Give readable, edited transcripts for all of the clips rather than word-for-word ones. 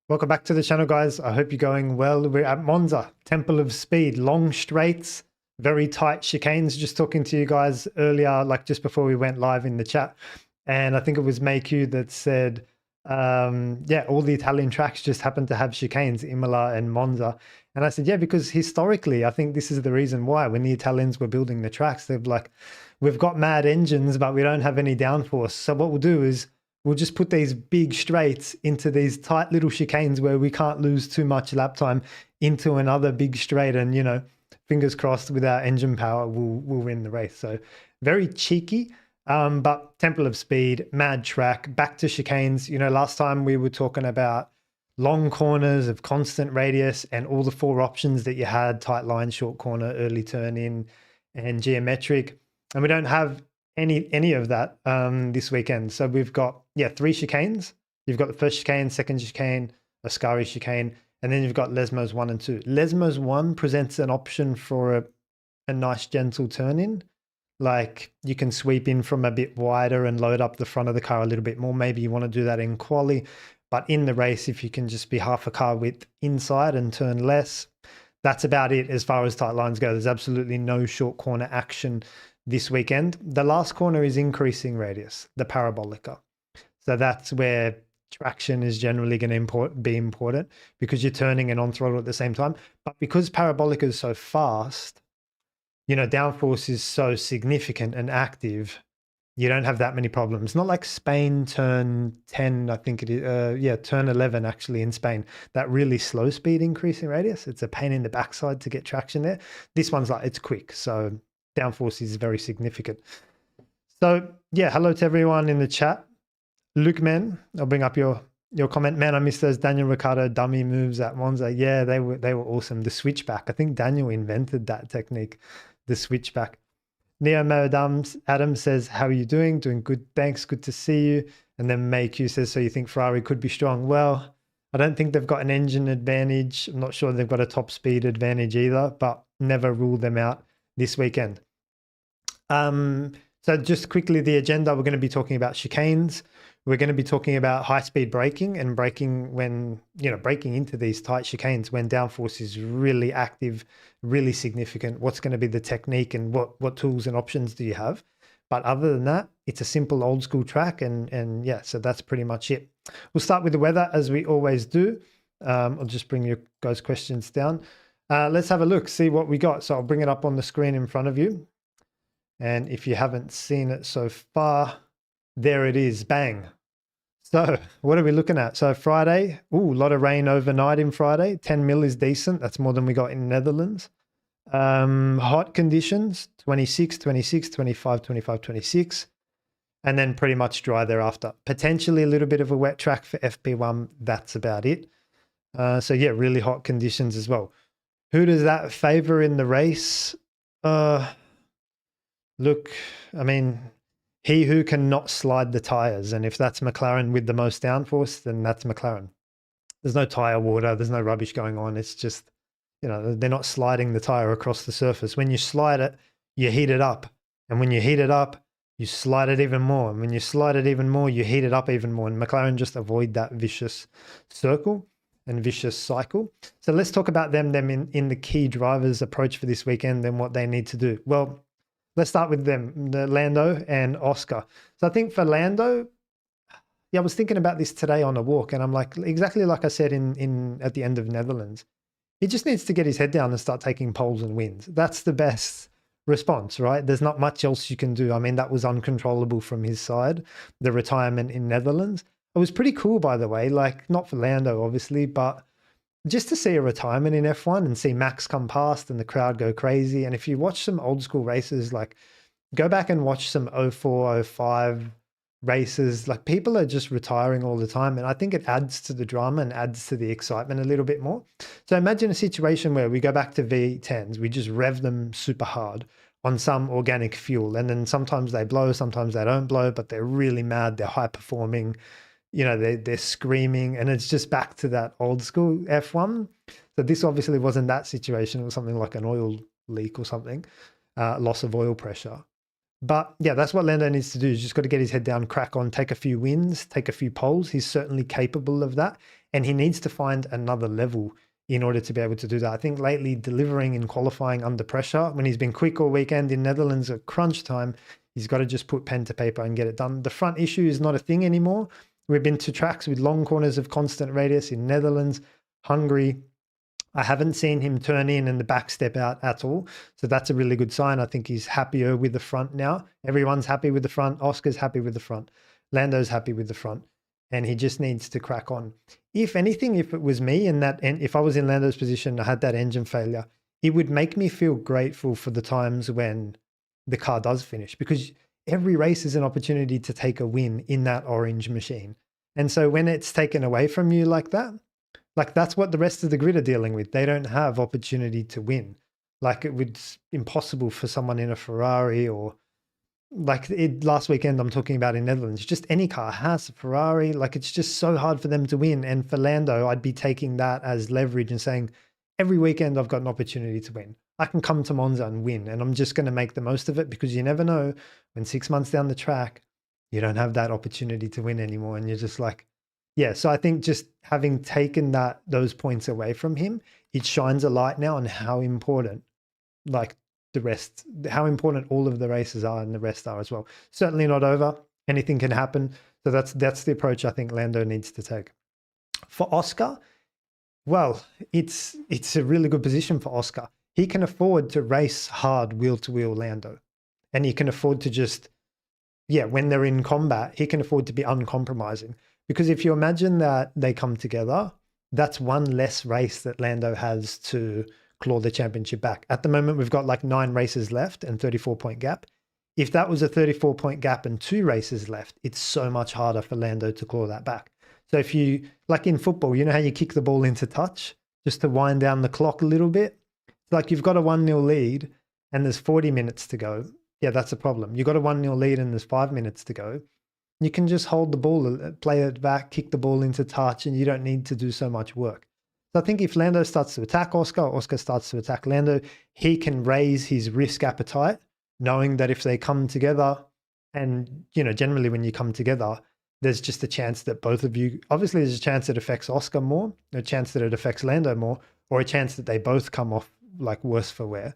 Welcome back to the channel, guys. I hope you're going well. We're at Monza, Temple of Speed, long straights, very tight chicanes. Just talking to you guys earlier, like just before we went live in the chat. And I think it was Mayq that said, yeah, all the Italian tracks just happen to have chicanes, Imola and Monza. And I said, yeah, because historically, I think this is the reason why when the Italians were building the tracks, they're like, we've got mad engines, but we don't have any downforce. So what we'll do is we'll just put these big straights into these tight little chicanes where we can't lose too much lap time into another big straight. And, you know, fingers crossed with our engine power, we'll win the race. So very cheeky, but Temple of Speed, mad track, back to chicanes. You know, last time we were talking about long corners of constant radius and all the four options that you had: tight line, short corner, early turn in, and geometric. And we don't have any of that this weekend. So we've got, yeah, 3 chicanes. You've got the first chicane, second chicane, Ascari chicane, and then you've got Lesmos 1 and 2. Lesmos 1 presents an option for a nice gentle turn in. Like you can sweep in from a bit wider and load up the front of the car a little bit more. Maybe you want to do that in quali, but in the race, if you can just be half a car width inside and turn less, that's about it as far as tight lines go. There's absolutely no short corner action this weekend. The last corner is increasing radius, the parabolica. So that's where traction is generally going to be important because you're turning and on throttle at the same time. But because parabolica is so fast, you know, downforce is so significant and active, you don't have that many problems. Not like Spain turn 10, I think it is, yeah, turn 11 actually in Spain. That really slow speed increasing radius, it's a pain in the backside to get traction there. This one's like, it's quick. So downforce is very significant. So yeah, hello to everyone in the chat. Luke Man, I'll bring up your comment. Man, I missed those Daniel Ricciardo dummy moves at Monza. Yeah, they were awesome. The switchback, I think Daniel invented that technique, the switchback. Neo Adams says, how are you doing? Doing good, thanks, good to see you. And then Mayq says, so you think Ferrari could be strong? Well, I don't think they've got an engine advantage. I'm not sure they've got a top speed advantage either, but never rule them out this weekend. So just quickly, the agenda, we're going to be talking about chicanes. We're going to be talking about high-speed braking and braking when, you know, braking into these tight chicanes when downforce is really active, really significant. What's going to be the technique and what tools and options do you have? But other than that, it's a simple old school track. And yeah, so that's pretty much it. We'll start with the weather as we always do. I'll just bring your guys' questions down. Let's have a look, see what we got. So I'll bring it up on the screen in front of you. And if you haven't seen it so far, there it is, bang. So what are we looking at? So Friday, a lot of rain overnight in Friday. 10 mil is decent. That's more than we got in Netherlands. Hot conditions, 26, 26, 25, 25, 26. And then pretty much dry thereafter. Potentially a little bit of a wet track for FP1. That's about it. So yeah, really hot conditions as well. Who does that favor in the race? Look, I mean, he who cannot slide the tires. And if that's McLaren with the most downforce, then that's McLaren. There's no tire water. There's no rubbish going on. It's just, you know, they're not sliding the tire across the surface. When you slide it, you heat it up. And when you heat it up, you slide it even more. And when you slide it even more, you heat it up even more. And McLaren just avoid that vicious circle and vicious cycle. So let's talk about them in the key drivers approach for this weekend and what they need to do. Well, let's start with them, the Lando and Oscar. So I think for Lando, yeah, I was thinking about this today on a walk, and I'm like, exactly like I said at the end of Netherlands, he just needs to get his head down and start taking poles and wins. That's the best response, right? There's not much else you can do. I mean, that was uncontrollable from his side, the retirement in Netherlands. It was pretty cool, by the way, like not for Lando, obviously, but just to see a retirement in F1 and see Max come past and the crowd go crazy. And if you watch some old school races, like go back and watch some 04, 05 races, like people are just retiring all the time. And I think it adds to the drama and adds to the excitement a little bit more. So imagine a situation where we go back to V10s, we just rev them super hard on some organic fuel. And then sometimes they blow, sometimes they don't blow, but they're really mad, they're high performing. You know, they're screaming, and it's just back to that old school F1. So this obviously wasn't that situation. It was something like an oil leak or something, loss of oil pressure. But yeah, that's what Lando needs to do. He's just got to get his head down, crack on, take a few wins, take a few poles. He's certainly capable of that. And he needs to find another level in order to be able to do that. I think lately delivering in qualifying under pressure, when he's been quick all weekend in Netherlands at crunch time, he's got to just put pen to paper and get it done. The front issue is not a thing anymore. We've been to tracks with long corners of constant radius in Netherlands, Hungary. I haven't seen him turn in and the back step out at all. So that's a really good sign. I think he's happier with the front now. Everyone's happy with the front. Oscar's happy with the front. Lando's happy with the front. And he just needs to crack on. If anything, if it was me and if I was in Lando's position, I had that engine failure, it would make me feel grateful for the times when the car does finish, because every race is an opportunity to take a win in that orange machine. And so when it's taken away from you like that, like that's what the rest of the grid are dealing with. They don't have opportunity to win. Like it was impossible for someone in a Ferrari or like last weekend I'm talking about in Netherlands, just any car has a Ferrari. Like it's just so hard for them to win. And for Lando, I'd be taking that as leverage and saying, every weekend I've got an opportunity to win. I can come to Monza and win, and I'm just going to make the most of it, because you never know when 6 months down the track, you don't have that opportunity to win anymore. And you're just like, yeah. So I think just having taken those points away from him, it shines a light now on how important, like the rest, how important all of the races are and the rest are as well. Certainly not over. Anything can happen. So that's the approach I think Lando needs to take. For Oscar, well, it's a really good position for Oscar. He can afford to race hard wheel-to-wheel Lando. And he can afford to just, yeah, when they're in combat, he can afford to be uncompromising. Because if you imagine that they come together, that's one less race that Lando has to claw the championship back. At the moment, we've got like 9 races left and 34-point gap. If that was a 34-point gap and 2 races left, it's so much harder for Lando to claw that back. So if you, like in football, you know how you kick the ball into touch just to wind down the clock a little bit? It's like you've got a 1-0 lead and there's 40 minutes to go. Yeah, that's a problem. You've got a 1-0 lead and there's 5 minutes to go. You can just hold the ball, play it back, kick the ball into touch, and you don't need to do so much work. So I think if Lando starts to attack Oscar, Oscar starts to attack Lando, he can raise his risk appetite, knowing that if they come together, and, you know, generally when you come together, there's just a chance that both of you, obviously there's a chance it affects Oscar more, a chance that it affects Lando more, or a chance that they both come off like worse for wear.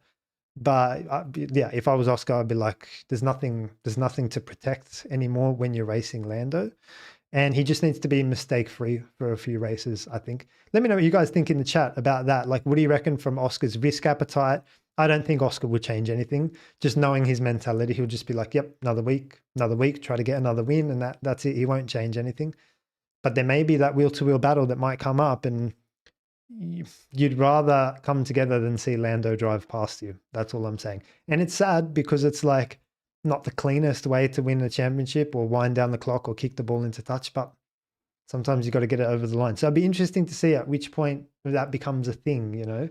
But yeah, if I was Oscar, I'd be like, there's nothing to protect anymore when you're racing Lando. And he just needs to be mistake-free for a few races, I think. Let me know what you guys think in the chat about that. Like, what do you reckon from Oscar's risk appetite? I don't think Oscar would change anything. Just knowing his mentality, he'll just be like, yep, another week, try to get another win, and that's it. He won't change anything. But there may be that wheel-to-wheel battle that might come up, and you'd rather come together than see Lando drive past you. That's all I'm saying. And it's sad because it's like not the cleanest way to win a championship or wind down the clock or kick the ball into touch, but sometimes you got to get it over the line. So it'd be interesting to see at which point that becomes a thing, you know.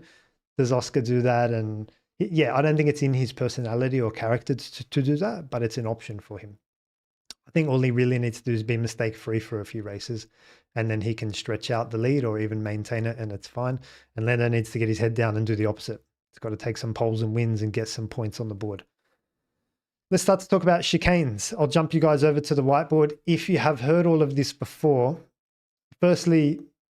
Does Oscar do that? And yeah, I don't think it's in his personality or character to do that, but it's an option for him. I think all he really needs to do is be mistake-free for a few races, and then he can stretch out the lead or even maintain it, and it's fine. And Lando needs to get his head down and do the opposite. He's got to take some poles and wins and get some points on the board. Let's start to talk about chicanes. I'll jump you guys over to the whiteboard. If you have heard all of this before, firstly,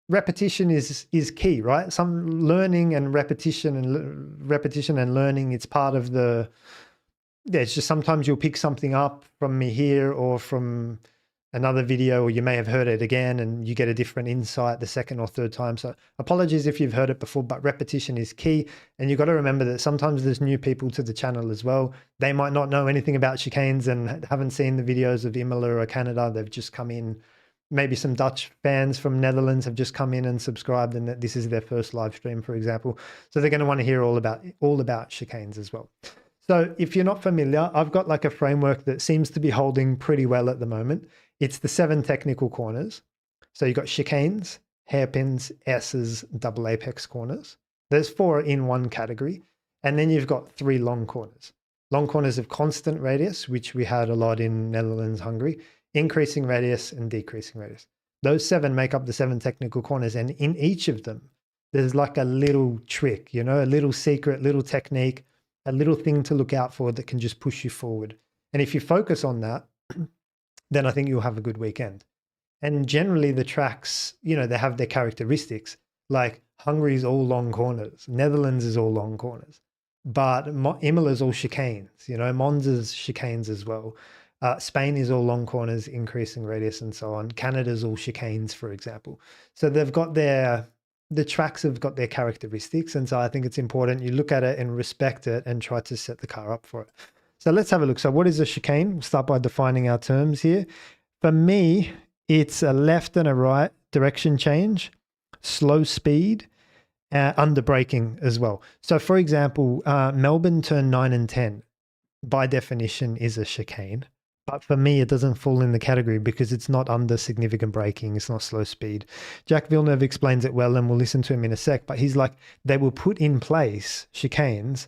repetition is key, right? Some learning and repetition and learning, it's part of the, yeah, it's just sometimes you'll pick something up from me here or from another video, or you may have heard it again and you get a different insight the second or third time. So apologies if you've heard it before, but repetition is key. And you've got to remember that sometimes there's new people to the channel as well. They might not know anything about chicanes and haven't seen the videos of Imola or Canada. They've just come in. Maybe some Dutch fans from Netherlands have just come in and subscribed, and that this is their first live stream, for example. So they're going to want to hear all about chicanes as well. So if you're not familiar, I've got like a framework that seems to be holding pretty well at the moment. It's the 7 technical corners. So you've got chicanes, hairpins, S's, double apex corners. There's 4 in one category. And then you've got 3 long corners. Long corners of constant radius, which we had a lot in Netherlands, Hungary, increasing radius and decreasing radius. Those 7 make up the 7 technical corners. And in each of them, there's like a little trick, you know, a little secret, little technique, a little thing to look out for that can just push you forward. And if you focus on that, then I think you'll have a good weekend. And generally the tracks, you know, they have their characteristics. Like Hungary is all long corners, Netherlands is all long corners, but Imola's all chicanes, you know, Monza's chicanes as well. Spain is all long corners, increasing radius and so on. Canada's all chicanes, for example. So they've got the tracks have got their characteristics. And so I think it's important you look at it and respect it and try to set the car up for it. So let's have a look. So what is a chicane? We'll start by defining our terms here. For me, it's a left and a right direction change, slow speed, under braking as well. So for example, Melbourne turn 9 and 10 by definition is a chicane. But for me, it doesn't fall in the category because it's not under significant braking. It's not slow speed. Jack Villeneuve explains it well, and we'll listen to him in a sec. But he's like, they will put in place chicanes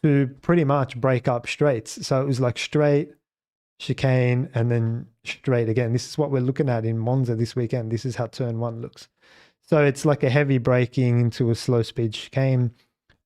to pretty much break up straights. So it was like straight, chicane, and then straight again. This is what we're looking at in Monza this weekend. This is how turn 1 looks. So it's like a heavy braking into a slow speed chicane.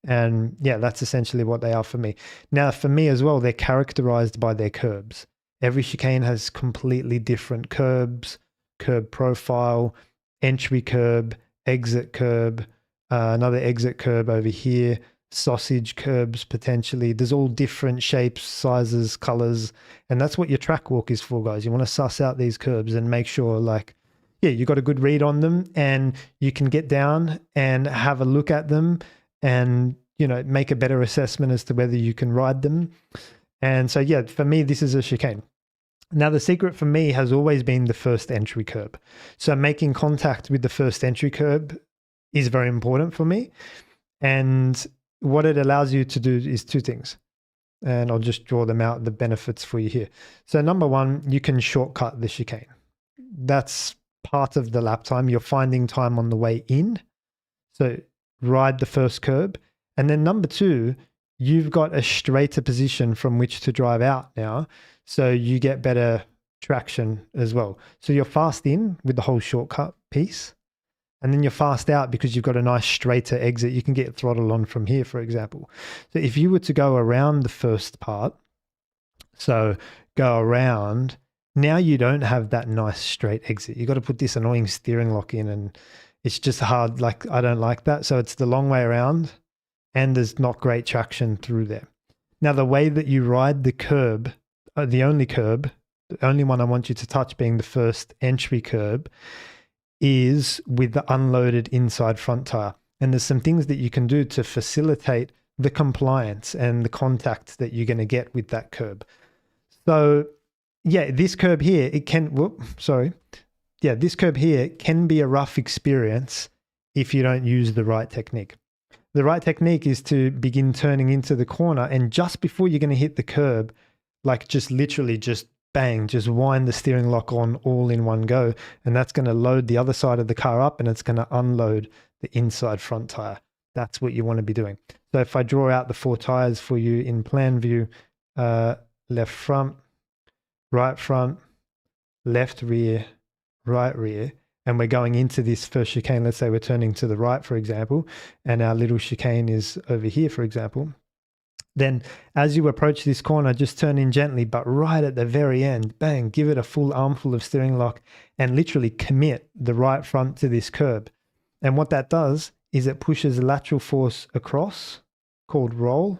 And yeah, that's essentially what they are for me. Now, for me as well, they're characterized by their curbs. Every chicane has completely different curbs, curb profile, entry curb, exit curb, another exit curb over here, sausage curbs potentially. There's all different shapes, sizes, colors, and that's what your track walk is for, guys. You want to suss out these curbs and make sure, like, yeah, you got a good read on them, and you can get down and have a look at them and, you know, make a better assessment as to whether you can ride them. And so, yeah, for me, this is a chicane. Now, the secret for me has always been the first entry curb. So making contact with the first entry curb is very important for me. And what it allows you to do is two things. And I'll just draw them out, the benefits for you here. So number one, you can shortcut the chicane. That's part of the lap time. You're finding time on the way in. So ride the first curb. And then number two, you've got a straighter position from which to drive out now. So you get better traction as well. So you're fast in with the whole shortcut piece, and then you're fast out because you've got a nice straighter exit. You can get throttle on from here, for example. So if you were to go around the first part, so go around, now you don't have that nice straight exit. You got to put this annoying steering lock in, and it's just hard. Like, I don't like that. So it's the long way around, and there's not great traction through there. Now, the way that you ride the curb, the only one I want you to touch being the first entry curb, is with the unloaded inside front tire. And there's some things that you can do to facilitate the compliance and the contact that you're going to get with that curb. So yeah, this curb here, this curb here can be a rough experience if you don't use the right technique. The right technique is to begin turning into the corner, and just before you're going to hit the curb, like just literally just bang, just wind the steering lock on all in one go. And that's going to load the other side of the car up, and it's going to unload the inside front tire. That's what you want to be doing. So if I draw out the 4 tires for you in plan view, left front, left rear, right rear, and we're going into this first chicane. Let's say we're turning to the right, for example, and our little chicane is over here, for example. Then as you approach this corner, just turn in gently, but right at the very end, bang, give it a full armful of steering lock and literally commit the right front to this curb. And what that does is it pushes lateral force across, called roll,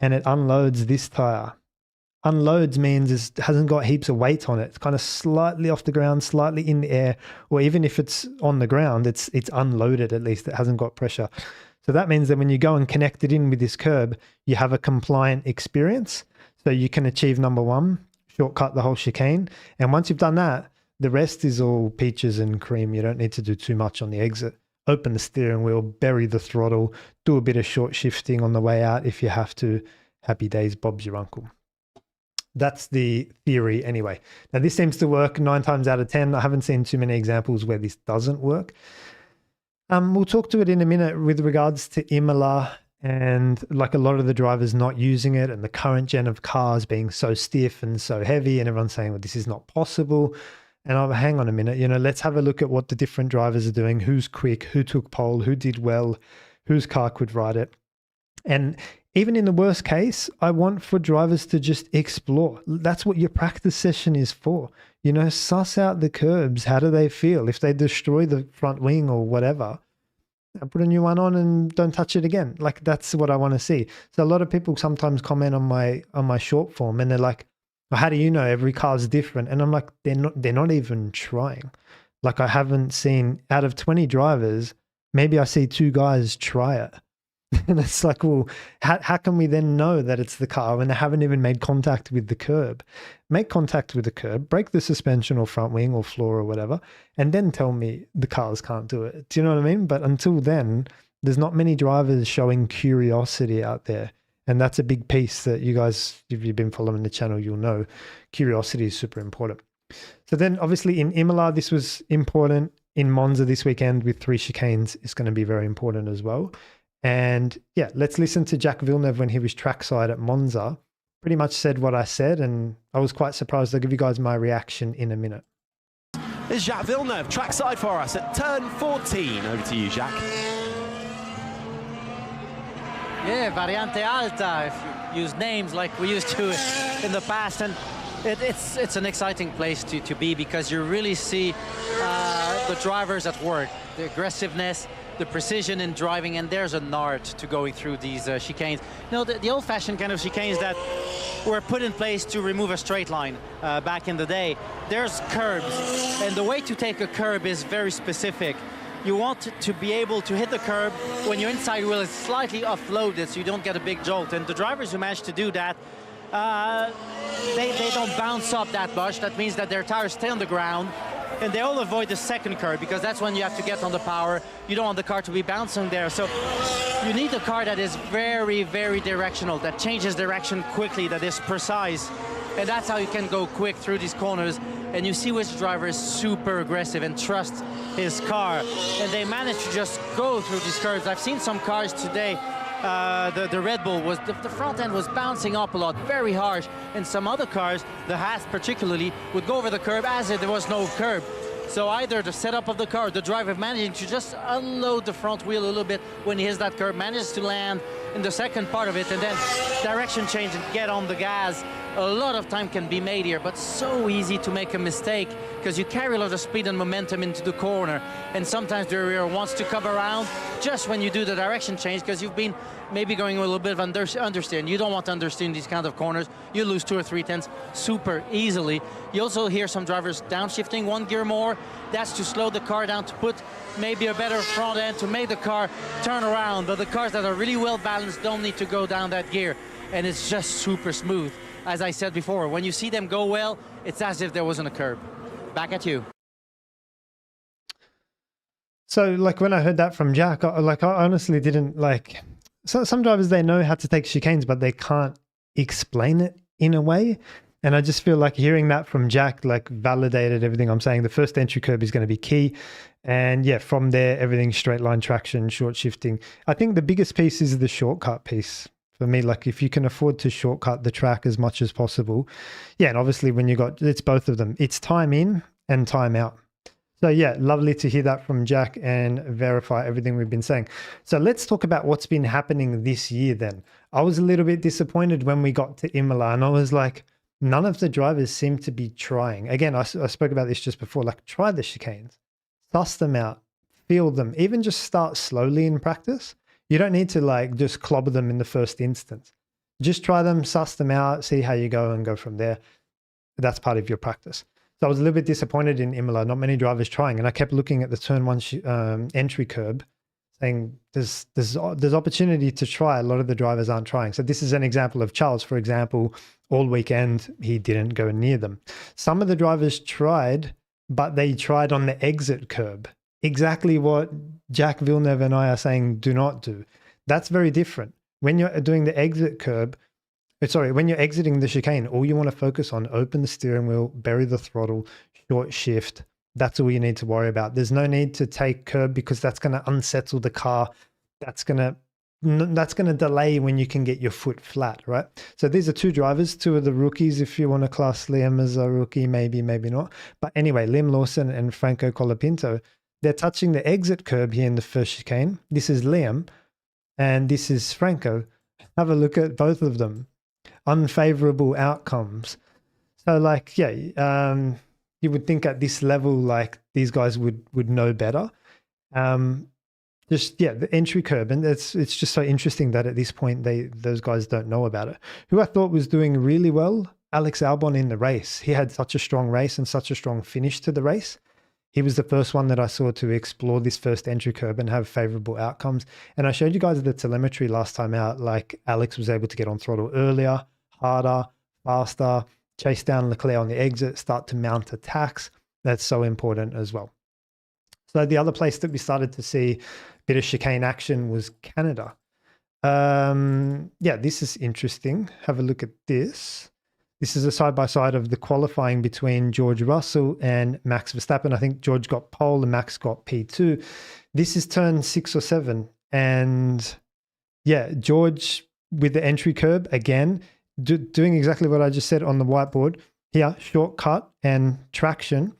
and it unloads this tire. Unloads means it hasn't got heaps of weight on it. It's kind of slightly off the ground, slightly in the air, or even if it's on the ground, it's unloaded at least. It hasn't got pressure. So that means that when you go and connect it in with this curb, you have a compliant experience. So you can achieve number one, shortcut the whole chicane. And once you've done that, the rest is all peaches and cream. You don't need to do too much on the exit. Open the steering wheel, bury the throttle, do a bit of short shifting on the way out if you have to. Happy days, Bob's your uncle. That's the theory anyway. Now this seems to work 9 times out of 10. I haven't seen too many examples where this doesn't work. We'll talk to it in a minute with regards to Imola and like a lot of the drivers not using it and the current gen of cars being so stiff and so heavy and everyone's saying, well, this is not possible. And I'll hang on a minute, let's have a look at what the different drivers are doing, who's quick, who took pole, who did well, whose car could ride it. And even in the worst case, I want for drivers to just explore. That's what your practice session is for. You know, suss out the curbs. How do they feel? If they destroy the front wing or whatever, put a new one on and don't touch it again. Like, that's what I want to see. So a lot of people sometimes comment on my short form and they're like, well, how do you know every car is different? And I'm like, they're not even trying. Like, I haven't seen, out of 20 drivers, maybe I see 2 guys try it. And it's like, well, how can we then know that it's the car when they haven't even made contact with the curb? Make contact with the curb, break the suspension or front wing or floor or whatever, and then tell me the cars can't do it. Do you know what I mean? But until then, there's not many drivers showing curiosity out there. And that's a big piece that you guys, if you've been following the channel, you'll know curiosity is super important. So then obviously in Imola, this was important. In Monza this weekend with 3 chicanes is going to be very important as well. And yeah, let's listen to Jacques Villeneuve when he was trackside at Monza. Pretty much said what I said, and I was quite surprised. I'll give you guys my reaction in a minute. There's Jacques Villeneuve trackside for us at turn 14. Over to you, Jacques. Yeah, Variante Alta, if you use names like we used to in the past. And it's an exciting place to be, because you really see the drivers at work, the aggressiveness, the precision in driving, and there's an art to going through these chicanes. You know, the old-fashioned kind of chicanes that were put in place to remove a straight line back in the day. There's curbs, and the way to take a curb is very specific. You want to be able to hit the curb when your inside wheel is slightly offloaded so you don't get a big jolt. And the drivers who manage to do that, they don't bounce up that much. That means that their tires stay on the ground, and they all avoid the second curve, because that's when you have to get on the power. You don't want the car to be bouncing there. So you need a car that is very, very directional, that changes direction quickly, that is precise. And that's how you can go quick through these corners. And you see which driver is super aggressive and trusts his car. And they manage to just go through these curves. I've seen some cars today, the Red Bull, was the front end was bouncing up a lot, very harsh. And some other cars, the Haas particularly, would go over the curb as if there was no curb. So either the setup of the car, the driver managing to just unload the front wheel a little bit when he hits that curb, manages to land in the second part of it, and then direction change and get on the gas. A lot of time can be made here, but so easy to make a mistake, because you carry a lot of speed and momentum into the corner, and sometimes the rear wants to come around just when you do the direction change, because you've been maybe going a little bit of understeer, and you don't want to understeer in these kind of corners. You lose 2 or 3 tenths super easily. You also hear some drivers downshifting 1 gear more. That's to slow the car down, to put maybe a better front end, to make the car turn around. But the cars that are really well balanced don't need to go down that gear, and it's just super smooth. As I said before, when you see them go well, it's as if there wasn't a curb. Back at you. So, like, when I heard that from Jack, I honestly didn't like. So some drivers, they know how to take chicanes, but they can't explain it in a way. And I just feel like hearing that from Jack, like, validated everything I'm saying. The first entry curb is going to be key. And yeah, from there, everything straight line traction, short shifting. I think the biggest piece is the shortcut piece. For me, like, if you can afford to shortcut the track as much as possible. Yeah, and obviously when you got, it's both of them. It's time in and time out. So yeah, lovely to hear that from Jack and verify everything we've been saying. So let's talk about what's been happening this year then. I was a little bit disappointed when we got to Imola, and I was like, none of the drivers seem to be trying. Again, I spoke about this just before, like, try the chicanes, suss them out, feel them, even just start slowly in practice. You don't need to, like, just clobber them in the first instance. Just try them, suss them out, see how you go, and go from there. That's part of your practice. So I was a little bit disappointed in Imola, not many drivers trying. And I kept looking at the turn 1 entry curb, saying there's opportunity to try. A lot of the drivers aren't trying. So this is an example of Charles, for example. All weekend, he didn't go near them. Some of the drivers tried, but they tried on the exit curb. Exactly what Jacques Villeneuve and I are saying do not do. That's very different. When you're doing the exit curb, when you're exiting the chicane, all you want to focus on, open the steering wheel, bury the throttle, short shift. That's all you need to worry about. There's no need to take curb, because that's going to unsettle the car. That's going to delay when you can get your foot flat, right? So these are 2 drivers, 2 of the rookies, if you want to class Liam as a rookie, maybe not. But anyway, Liam Lawson and Franco Colapinto, they're touching the exit curb here in the first chicane. This is Liam, and this is Franco. Have a look at both of them. Unfavorable outcomes. So like, yeah, you would think at this level, like these guys would know better. Just, yeah, the entry curve. And it's just so interesting that at this point, those guys don't know about it. Who I thought was doing really well, Alex Albon in the race. He had such a strong race and such a strong finish to the race. He was the first one that I saw to explore this first entry curve and have favorable outcomes. And I showed you guys the telemetry last time out, like Alex was able to get on throttle earlier, harder, faster, chase down Leclerc on the exit, start to mount attacks. That's so important as well. So the other place that we started to see a bit of chicane action was Canada. Yeah, this is interesting. Have a look at this. This is a side-by-side of the qualifying between George Russell and Max Verstappen. I think George got pole and Max got P2. This is turn 6 or 7. And yeah, George with the entry curb, again, doing exactly what I just said on the whiteboard. Here, shortcut and traction.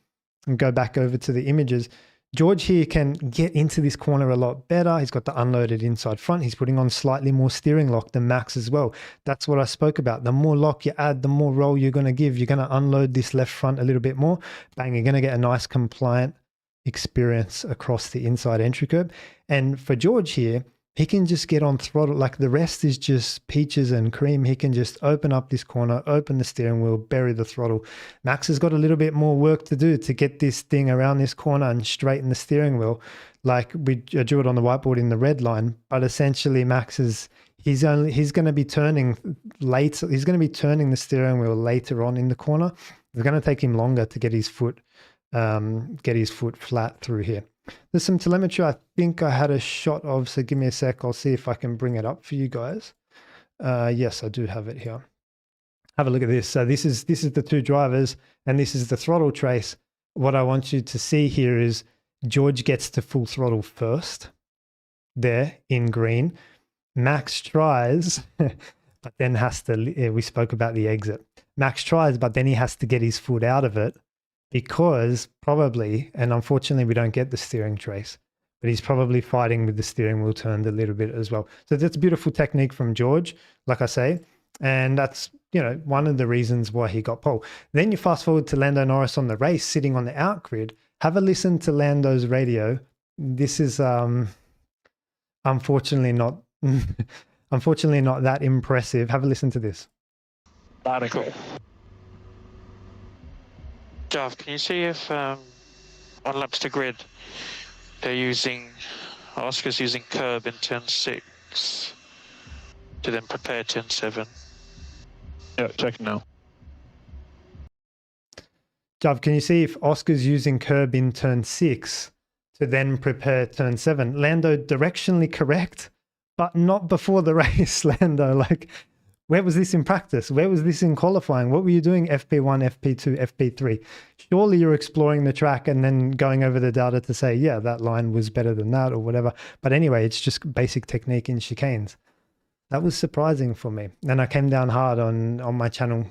And go back over to the images. George here can get into this corner a lot better. He's got the unloaded inside front. He's putting on slightly more steering lock than Max as well. That's what I spoke about. The more lock you add, the more roll you're going to give. You're going to unload this left front a little bit more. Bang, you're going to get a nice compliant experience across the inside entry curb. And for George here, he can just get on throttle. Like the rest is just peaches and cream. He can just open up this corner, open the steering wheel, bury the throttle. Max has got a little bit more work to do to get this thing around this corner and straighten the steering wheel. Like I drew it on the whiteboard in the red line, but essentially Max is, he's going to be turning later. He's going to be turning the steering wheel later on in the corner. It's going to take him longer to get his foot flat through here. There's some telemetry I think I had a shot of, so give me a sec. I'll see if I can bring it up for you guys. Yes, I do have it here. Have a look at this. So this is the two drivers and this is the throttle trace. What I want you to see here is George gets to full throttle first there in green. Max tries, but then has to, we spoke about the exit. Max tries, but then he has to get his foot out of it. Because probably, and unfortunately we don't get the steering trace, but he's probably fighting with the steering wheel turned a little bit as well. So that's a beautiful technique from George, like I say, and that's, you know, one of the reasons why he got pole. Then you fast forward to Lando Norris on the race, sitting on the out grid. Have a listen to Lando's radio. This is unfortunately not that impressive. Have a listen to this. Loud and clear. Jav, can you see if on laps to grid they're using, Oscar's using curb in turn 6 to then prepare turn 7? Yeah, checking now. Jav, can you see if Oscar's using curb in turn 6 to then prepare turn 7? Lando, directionally correct, but not before the race, Lando. Like, where was this in practice? Where was this in qualifying? What were you doing FP1, FP2, FP3? Surely you're exploring the track and then going over the data to say, yeah, that line was better than that or whatever. But anyway, it's just basic technique in chicanes. That was surprising for me. And I came down hard on my channel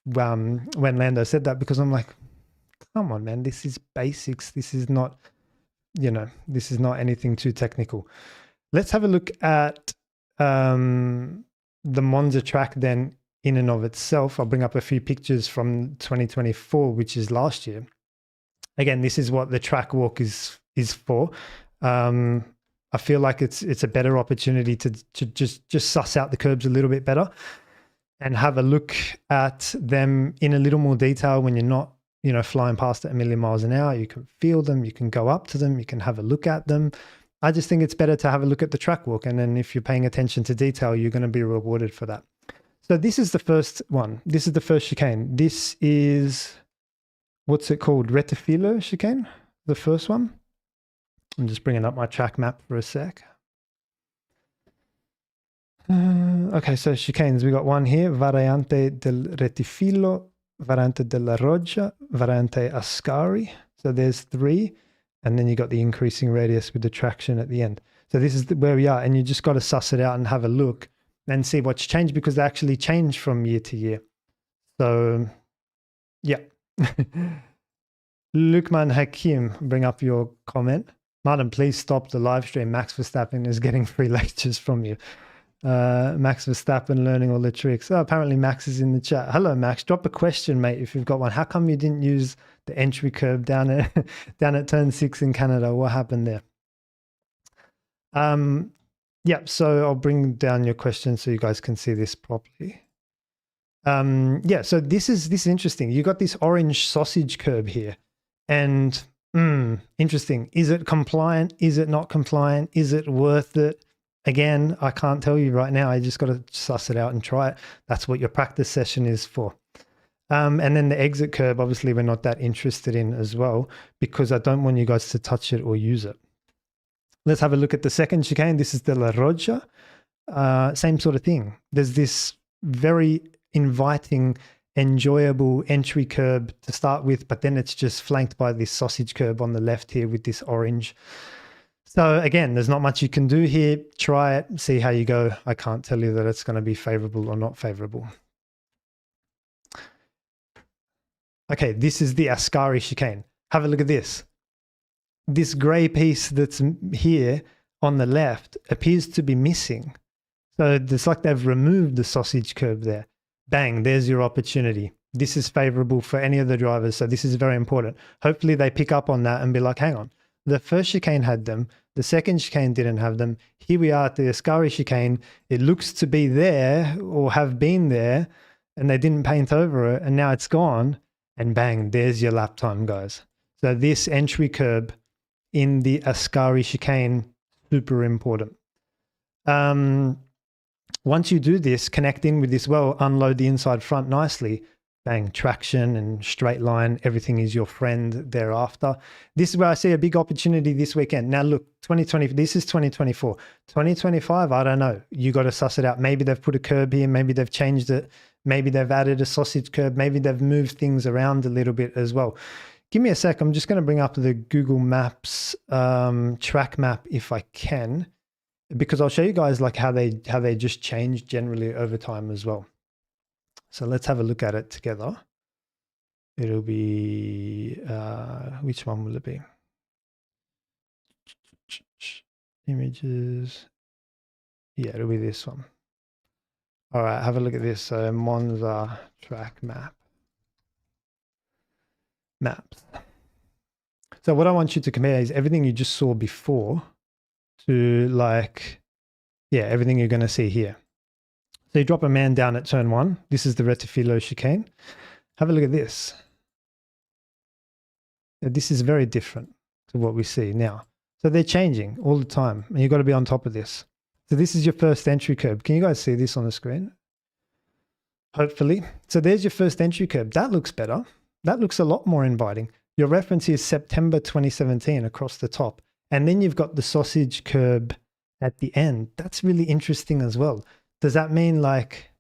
when Lando said that, because I'm like, come on, man, this is basics. This is not, you know, this is not anything too technical. Let's have a look at the Monza track then in and of itself. I'll bring up a few pictures from 2024, which is last year. Again, this is what the track walk is for. I feel like it's a better opportunity to just suss out the curbs a little bit better and have a look at them in a little more detail when you're not, you know, flying past at 1,000,000 miles an hour. You can feel them, you can go up to them, you can have a look at them. I just think it's better to have a look at the track walk. And then if you're paying attention to detail, you're going to be rewarded for that. So this is the first one. This is the first chicane. This is, what's it called? Retifilo chicane, the first one. I'm just bringing up my track map for a sec. Okay, so chicanes. We got one here, Variante del Retifilo, Variante della Roggia, Variante Ascari. So there's 3. And then you got the increasing radius with the traction at the end. So this is where we are. And you just got to suss it out and have a look and see what's changed, because they actually change from year to year. So, yeah. Lukman Hakim, bring up your comment. Martin, please stop the live stream. Max Verstappen is getting free lectures from you. Max Verstappen learning all the tricks. Oh, apparently Max is in the chat. Hello, Max. Drop a question, mate, if you've got one. How come you didn't use the entry curve down at down at turn 6 in Canada? What happened there? Yeah, so I'll bring down your question so you guys can see this properly. Yeah, so this is interesting. You got this orange sausage curb here, and interesting. Is it compliant? Is it not compliant? Is it worth it? Again, I can't tell you right now. I just got to suss it out and try it. That's what your practice session is for. And then the exit curb, obviously, we're not that interested in as well, because I don't want you guys to touch it or use it. Let's have a look at the second chicane. This is the La Roja. Same sort of thing. There's this very inviting, enjoyable entry curb to start with, but then it's just flanked by this sausage curb on the left here with this orange. So again, there's not much you can do here. Try it, see how you go. I can't tell you that it's going to be favorable or not favorable. Okay, this is the Ascari chicane. Have a look at this. This grey piece that's here on the left appears to be missing. So it's like they've removed the sausage curb there. Bang, there's your opportunity. This is favorable for any of the drivers, so this is very important. Hopefully they pick up on that and be like, hang on, the first chicane had them, the second chicane didn't have them. Here we are at the Ascari chicane. It looks to be there or have been there, and they didn't paint over it, and now it's gone, and bang, there's your lap time, guys. So this entry curb in the Ascari chicane, super important. Once you do this, connect in with this well, unload the inside front nicely, bang, traction and straight line, everything is your friend thereafter. This is where I see a big opportunity this weekend. Now look, 2020, this is 2024. 2025, I don't know. You got to suss it out. Maybe they've put a curb here, maybe they've changed it, maybe they've added a sausage curb, maybe they've moved things around a little bit as well. Give me a sec. I'm just going to bring up the Google Maps track map if I can, because I'll show you guys like how they just change generally over time as well. So let's have a look at it together. It'll be, which one will it be? Images. Yeah, it'll be this one. All right, have a look at this. So Monza track map. Maps. So what I want you to compare is everything you just saw before to like, yeah, everything you're going to see here. So you drop a man down at turn 1. This is the Rettifilo chicane. Have a look at this. This is very different to what we see now. So they're changing all the time, and you've got to be on top of this. So this is your first entry curb. Can you guys see this on the screen? Hopefully. So there's your first entry curb. That looks better. That looks a lot more inviting. Your reference is September 2017 across the top. And then you've got the sausage curb at the end. That's really interesting as well. Does that mean like,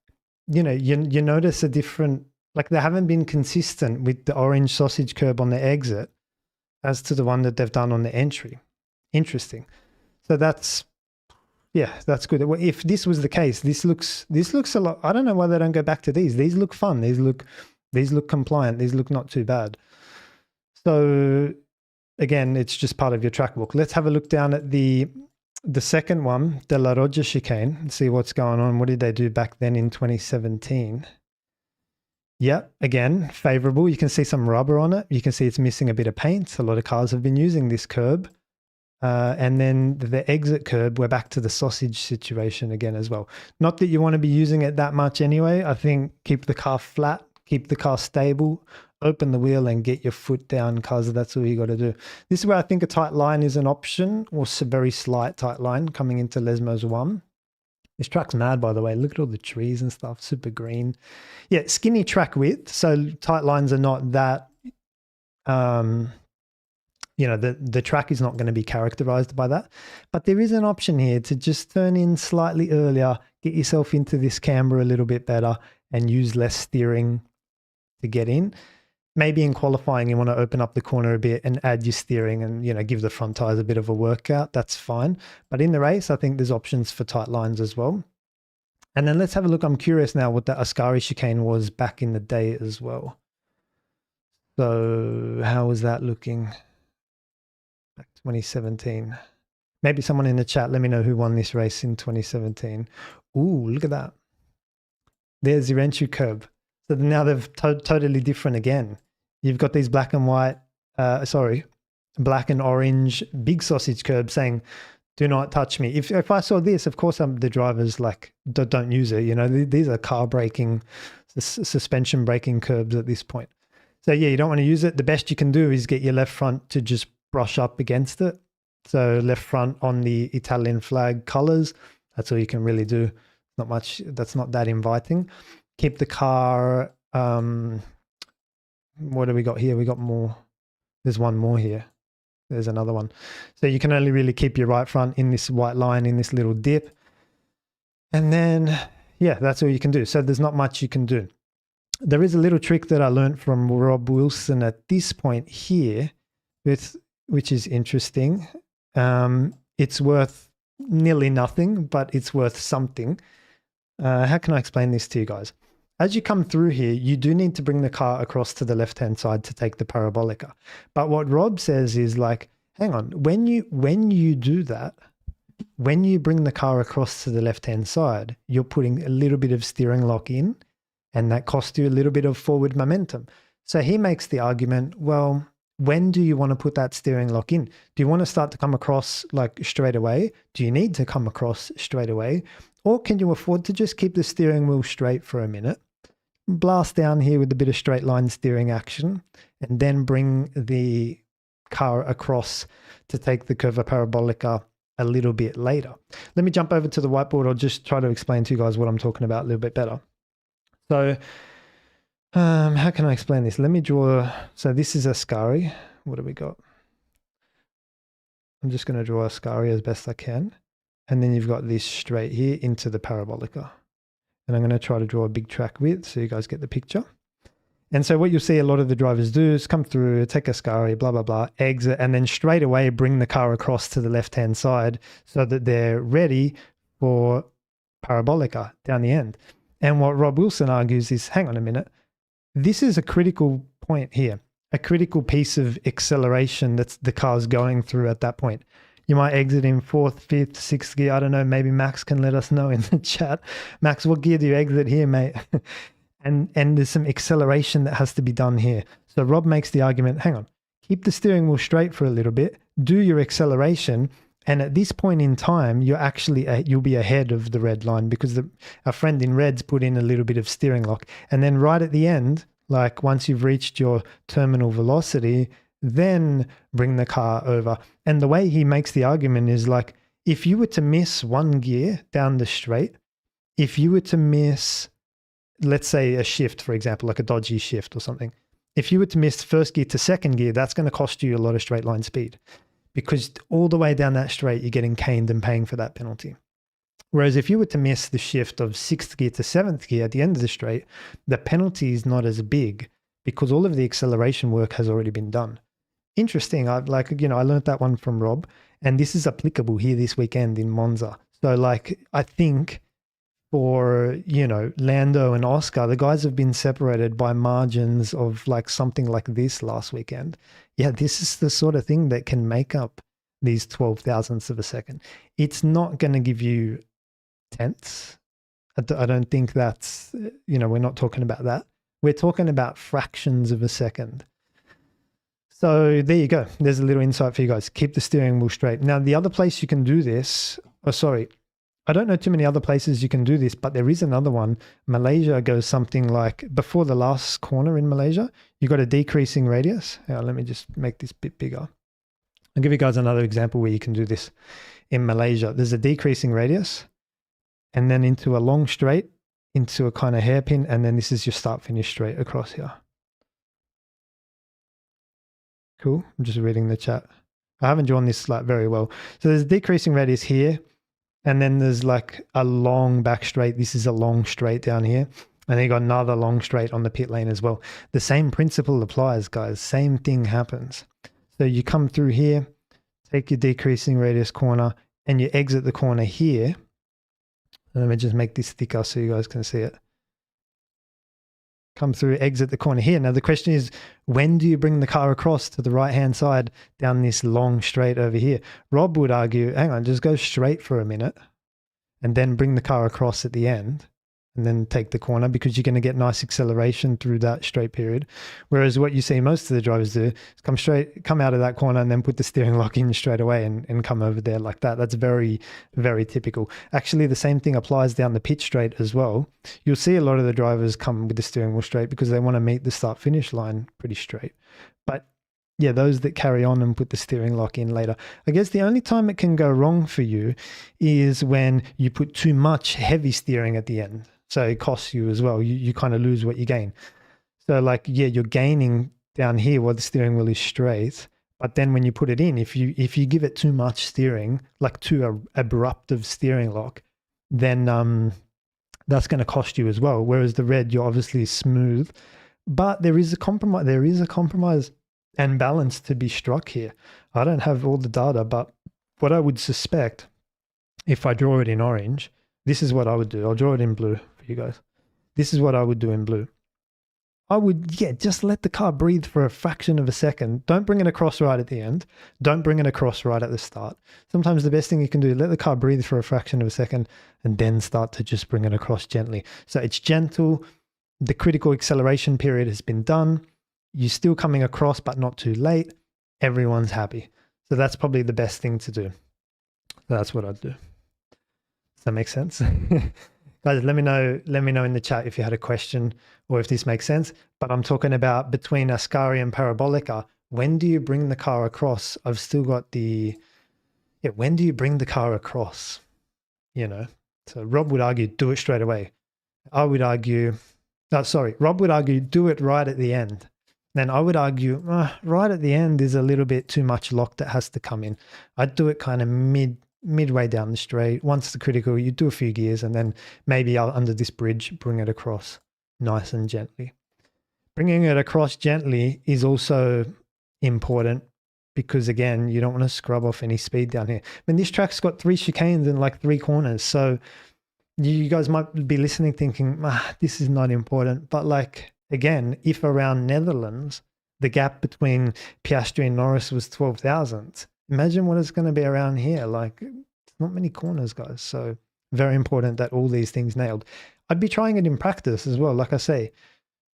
you know, you notice a different, like they haven't been consistent with the orange sausage curb on the exit as to the one that they've done on the entry. Interesting. So that's, yeah, that's good. Well, if this was the case, this looks a lot, I don't know why they don't go back to these. These look fun. These look compliant. These look not too bad. So again, it's just part of your track book. Let's have a look down at the second one, the La Roja chicane, and see what's going on. What did they do back then in 2017? Yeah, again, favorable. You can see some rubber on it. You can see it's missing a bit of paint. A lot of cars have been using this curb. And then the exit curb, we're back to the sausage situation again as well. Not that you want to be using it that much anyway. I think keep the car flat, keep the car stable, open the wheel and get your foot down, because that's all you got to do. This is where I think a tight line is an option, or a very slight tight line coming into Lesmos 1. This track's mad, by the way. Look at all the trees and stuff, super green. Yeah, skinny track width, so tight lines are not that, you know, the track is not going to be characterized by that. But there is an option here to just turn in slightly earlier, get yourself into this camber a little bit better, and use less steering to get in. Maybe in qualifying, you want to open up the corner a bit and add your steering and, you know, give the front tires a bit of a workout. That's fine. But in the race, I think there's options for tight lines as well. And then let's have a look. I'm curious now what the Ascari chicane was back in the day as well. So how was that looking? Back 2017. Maybe someone in the chat, let me know who won this race in 2017. Ooh, look at that. There's your entry curb. So now they're totally different again. You've got these black and white, black and orange big sausage curbs saying, do not touch me. If I saw this, of course, the drivers like, don't use it. You know, these are car braking, suspension braking curbs at this point. So yeah, you don't want to use it. The best you can do is get your left front to just brush up against it. So left front on the Italian flag colors. That's all you can really do. Not much. That's not that inviting. Keep the car. What do we got here? We got more. There's one more here. There's another one. So you can only really keep your right front in this white line, in this little dip. And then, yeah, that's all you can do. So there's not much you can do. There is a little trick that I learned from Rob Wilson at this point here, which is interesting. It's worth nearly nothing, but it's worth something. How can I explain this to you guys? As you come through here, you do need to bring the car across to the left-hand side to take the parabolica. But what Rob says is like, hang on, when you do that, when you bring the car across to the left-hand side, you're putting a little bit of steering lock in, and that costs you a little bit of forward momentum. So he makes the argument, well, when do you want to put that steering lock in? Do you want to start to come across like straight away? Do you need to come across straight away? Or can you afford to just keep the steering wheel straight for a minute, blast down here with a bit of straight line steering action, and then bring the car across to take the curva parabolica a little bit later? Let me jump over to the whiteboard. I'll just try to explain to you guys what I'm talking about a little bit better. So how can I explain this? Let me draw. So this is a Ascari. What do we got? I'm just going to draw a Ascari as best I can. And then you've got this straight here into the parabolica. And I'm going to try to draw a big track width so you guys get the picture. And so what you'll see a lot of the drivers do is come through, take a Ascari, blah, blah, blah, exit, and then straight away bring the car across to the left-hand side so that they're ready for parabolica down the end. And what Rob Wilson argues is, hang on a minute, this is a critical point here, a critical piece of acceleration that's the car's going through at that point. You might exit in 4th, 5th, 6th gear. I don't know. Maybe Max can let us know in the chat. Max, what gear do you exit here, mate? and there's some acceleration that has to be done here. So Rob makes the argument, hang on, keep the steering wheel straight for a little bit, do your acceleration, and at this point in time, you're actually you'll be ahead of the red line because our friend in Reds put in a little bit of steering lock. And then right at the end, like once you've reached your terminal velocity, then bring the car over. And the way he makes the argument is like, if you were to miss one gear down the straight, if you were to miss, let's say a shift, for example, like a dodgy shift or something, if you were to miss first gear to second gear, that's going to cost you a lot of straight line speed because all the way down that straight, you're getting caned and paying for that penalty. Whereas if you were to miss the shift of 6th gear to 7th gear at the end of the straight, the penalty is not as big because all of the acceleration work has already been done. Interesting. I learned that one from Rob, and this is applicable here this weekend in Monza. So like, I think for, Lando and Oscar, the guys have been separated by margins of like something like this last weekend. Yeah, this is the sort of thing that can make up these 12 thousandths of a second. It's not going to give you tenths. I don't think that's, we're not talking about that. We're talking about fractions of a second. So there you go. There's a little insight for you guys. Keep the steering wheel straight. Now, the other place you can do this, I don't know too many other places you can do this, but there is another one. Malaysia goes something like, before the last corner in Malaysia, you got a decreasing radius. Let me just make this a bit bigger. I'll give you guys another example where you can do this in Malaysia. There's a decreasing radius and then into a long straight, into a kind of hairpin, and then this is your start-finish straight across here. Cool. I'm just reading the chat. I haven't drawn this like very well. So there's a decreasing radius here, and then there's like a long back straight. This is a long straight down here. And then you got another long straight on the pit lane as well. The same principle applies, guys. Same thing happens. So you come through here, take your decreasing radius corner, and you exit the corner here. Let me just make this thicker so you guys can see it. Come through, exit the corner here. Now the question is, when do you bring the car across to the right-hand side down this long straight over here? Rob would argue, hang on, just go straight for a minute and then bring the car across at the end and then take the corner, because you're going to get nice acceleration through that straight period. Whereas what you see most of the drivers do is come out of that corner and then put the steering lock in straight away and come over there like that. That's very, very typical. Actually, the same thing applies down the pit straight as well. You'll see a lot of the drivers come with the steering wheel straight because they want to meet the start finish line pretty straight. But yeah, those that carry on and put the steering lock in later. I guess the only time it can go wrong for you is when you put too much heavy steering at the end. So it costs you as well. You kind of lose what you gain. So like, yeah, you're gaining down here while the steering wheel is straight. But then when you put it in, if you give it too much steering, like too abrupt of steering lock, then that's going to cost you as well. Whereas the red, you're obviously smooth. But there is a compromise. There is a compromise and balance to be struck here. I don't have all the data, but what I would suspect, if I draw it in orange, this is what I would do. I'll draw it in blue for you guys. This is what I would do in blue. I would, yeah, just let the car breathe for a fraction of a second. Don't bring it across right at the end. Don't bring it across right at the start. Sometimes the best thing you can do, let the car breathe for a fraction of a second and then start to just bring it across gently. So it's gentle. The critical acceleration period has been done. You're still coming across, but not too late. Everyone's happy. So that's probably the best thing to do. So that's what I'd do. Does that make sense? Guys, let me know in the chat if you had a question or if this makes sense. But I'm talking about between Ascari and Parabolica. When do you bring the car across? I've still got the, yeah, when do you bring the car across? You know, so Rob would argue, do it straight away. I would argue, Rob would argue, do it right at the end. Then I would argue, right at the end is a little bit too much lock that has to come in. I'd do it kind of midway down the straight. Once the critical, you do a few gears and then maybe under this bridge, bring it across nice and gently. Bringing it across gently is also important because, again, you don't want to scrub off any speed down here. I mean, this track's got 3 chicanes and like 3 corners. So you guys might be listening thinking, this is not important. But like, again, if around Netherlands, the gap between Piastri and Norris was 12 thousandths, imagine what it's going to be around here. Like, it's not many corners, guys. So very important that all these things nailed. I'd be trying it in practice as well. Like I say,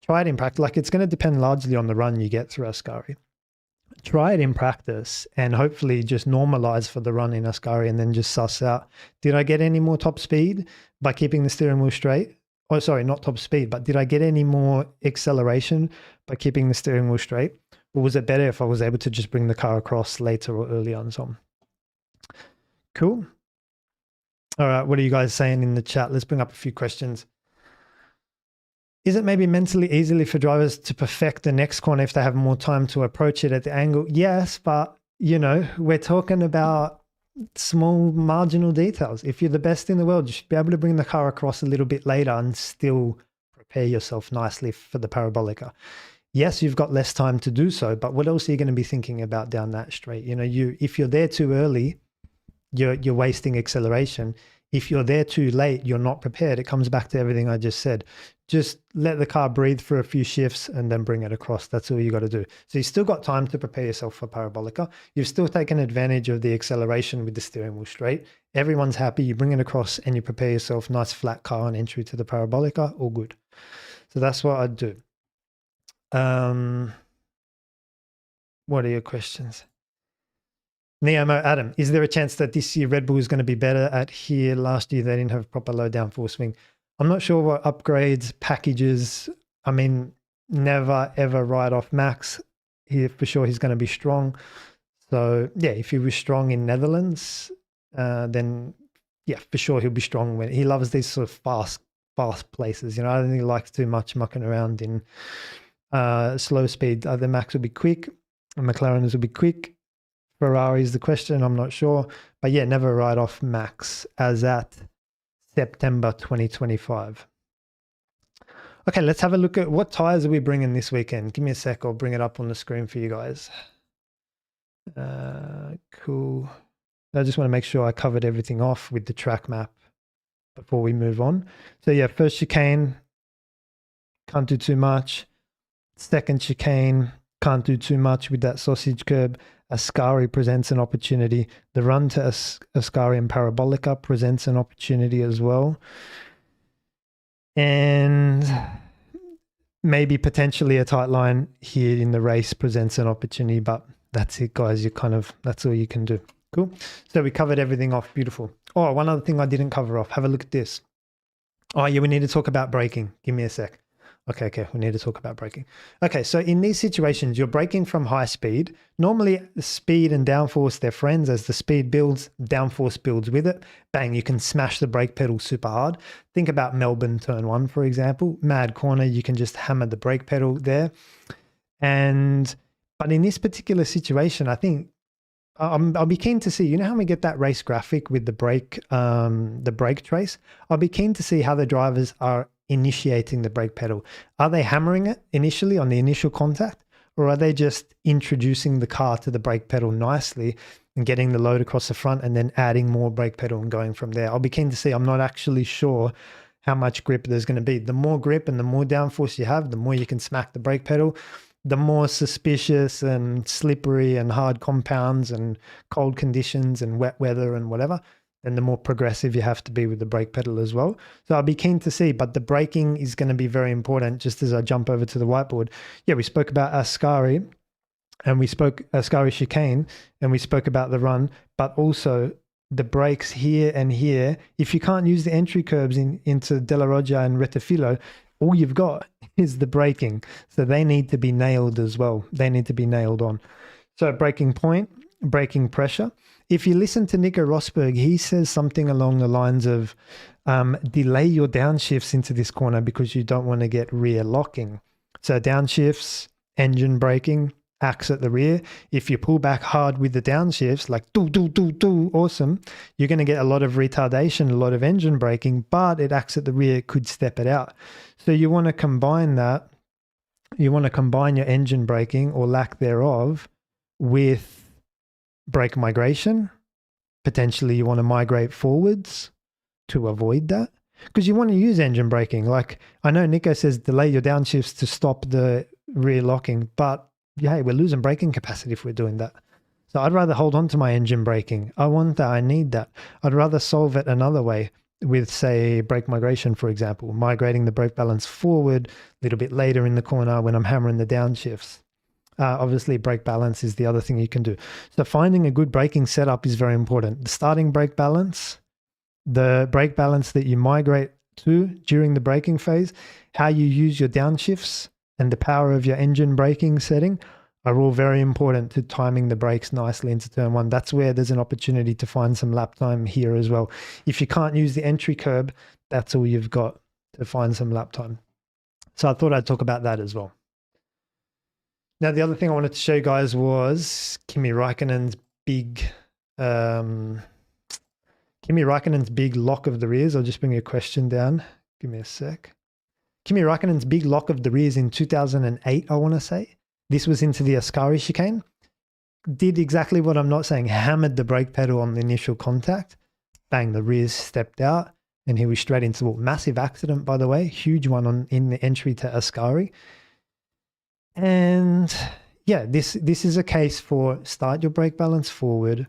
try it in practice. Like, it's going to depend largely on the run you get through Ascari. Try it in practice and hopefully just normalize for the run in Ascari and then just suss out, did I get any more top speed by keeping the steering wheel straight? Oh, sorry, not top speed, but did I get any more acceleration by keeping the steering wheel straight? Or was it better if I was able to just bring the car across later or early on? So, cool. All right, what are you guys saying in the chat? Let's bring up a few questions. Is it maybe mentally easily for drivers to perfect the next corner if they have more time to approach it at the angle? Yes, but, you know, we're talking about small marginal details. If you're the best in the world, you should be able to bring the car across a little bit later and still prepare yourself nicely for the Parabolica. Yes, you've got less time to do so, but what else are you going to be thinking about down that straight? You know, if you're there too early, you're wasting acceleration. If you're there too late, you're not prepared. It comes back to everything I just said. Just let the car breathe for a few shifts and then bring it across. That's all you got to do. So you've still got time to prepare yourself for Parabolica. You've still taken advantage of the acceleration with the steering wheel straight. Everyone's happy. You bring it across and you prepare yourself. Nice flat car on entry to the Parabolica. All good. So that's what I'd do. What are your questions? Neomo Adam, is there a chance that this year Red Bull is going to be better at here? Last year they didn't have proper low downforce swing. I'm not sure what upgrades, packages. I mean, never ever write off Max. For sure he's going to be strong. So yeah, if he was strong in Netherlands, then yeah, for sure he'll be strong when he loves these sort of fast places. You know, I don't think he likes too much mucking around in slow speed. Either Max will be quick and McLaren's will be quick. Ferrari is the question, I'm not sure. But yeah, never write off Max as at September 2025. Okay, let's have a look at what tires are we bringing this weekend. Give me a sec, I'll bring it up on the screen for you guys. Cool. I just want to make sure I covered everything off with the track map before we move on. So yeah, first chicane, can't do too much. Second chicane, can't do too much with that sausage curb. Ascari presents an opportunity. The run to Ascari and Parabolica presents an opportunity as well. And maybe potentially a tight line here in the race presents an opportunity, but that's it, guys. That's all you can do. Cool. So we covered everything off. Beautiful. Oh, one other thing I didn't cover off. Have a look at this. Oh, yeah, we need to talk about braking. Give me a sec. Okay, we need to talk about braking. Okay, so in these situations, you're braking from high speed. Normally, speed and downforce, they're friends. As the speed builds, downforce builds with it. Bang, you can smash the brake pedal super hard. Think about Melbourne Turn 1, for example. Mad corner, you can just hammer the brake pedal there. But in this particular situation, I think I'll be keen to see, you know how we get that race graphic with the brake trace? I'll be keen to see how the drivers are initiating the brake pedal. Are they hammering it initially on the initial contact, or are they just introducing the car to the brake pedal nicely and getting the load across the front and then adding more brake pedal and going from there? I'll be keen to see. I'm not actually sure how much grip there's going to be. The more grip and the more downforce you have, the more you can smack the brake pedal. The more suspicious and slippery and hard compounds and cold conditions and wet weather and whatever, then the more progressive you have to be with the brake pedal as well. So I'll be keen to see, but the braking is going to be very important. Just as I jump over to the whiteboard, yeah, we spoke about Ascari and we spoke Ascari chicane and we spoke about the run, but also the brakes here and here. If you can't use the entry curbs into Della Roggia and Rettifilo, all you've got is the braking. So they need to be nailed as well. They need to be nailed on. So braking point, braking pressure. If you listen to Nico Rosberg, he says something along the lines of delay your downshifts into this corner because you don't want to get rear locking. So downshifts, engine braking, axe at the rear. If you pull back hard with the downshifts, like do, awesome, you're going to get a lot of retardation, a lot of engine braking, but it acts at the rear, could step it out. So you want to combine that. You want to combine your engine braking or lack thereof with brake migration. Potentially you want to migrate forwards to avoid that, because you want to use engine braking. Like I know Nico says delay your downshifts to stop the rear locking, but yeah, we're losing braking capacity if we're doing that. So I'd rather hold on to my engine braking. I want that. I need that. I'd rather solve it another way with, say, brake migration, for example, migrating the brake balance forward a little bit later in the corner when I'm hammering the downshifts. Obviously, brake balance is the other thing you can do. So finding a good braking setup is very important. The starting brake balance, the brake balance that you migrate to during the braking phase, how you use your downshifts, and the power of your engine braking setting are all very important to timing the brakes nicely into turn one. That's where there's an opportunity to find some lap time here as well. If you can't use the entry curb, that's all you've got to find some lap time. So I thought I'd talk about that as well. Now, the other thing I wanted to show you guys was Kimi Raikkonen's big lock of the rears. I'll just bring a question down. Give me a sec. Kimi Raikkonen's big lock of the rears in 2008, I want to say. This was into the Ascari chicane. Did exactly what I'm not saying. Hammered the brake pedal on the initial contact. Bang, the rears stepped out. And he was straight into a massive accident, by the way. Huge one in the entry to Ascari. And yeah, this is a case for start your brake balance forward.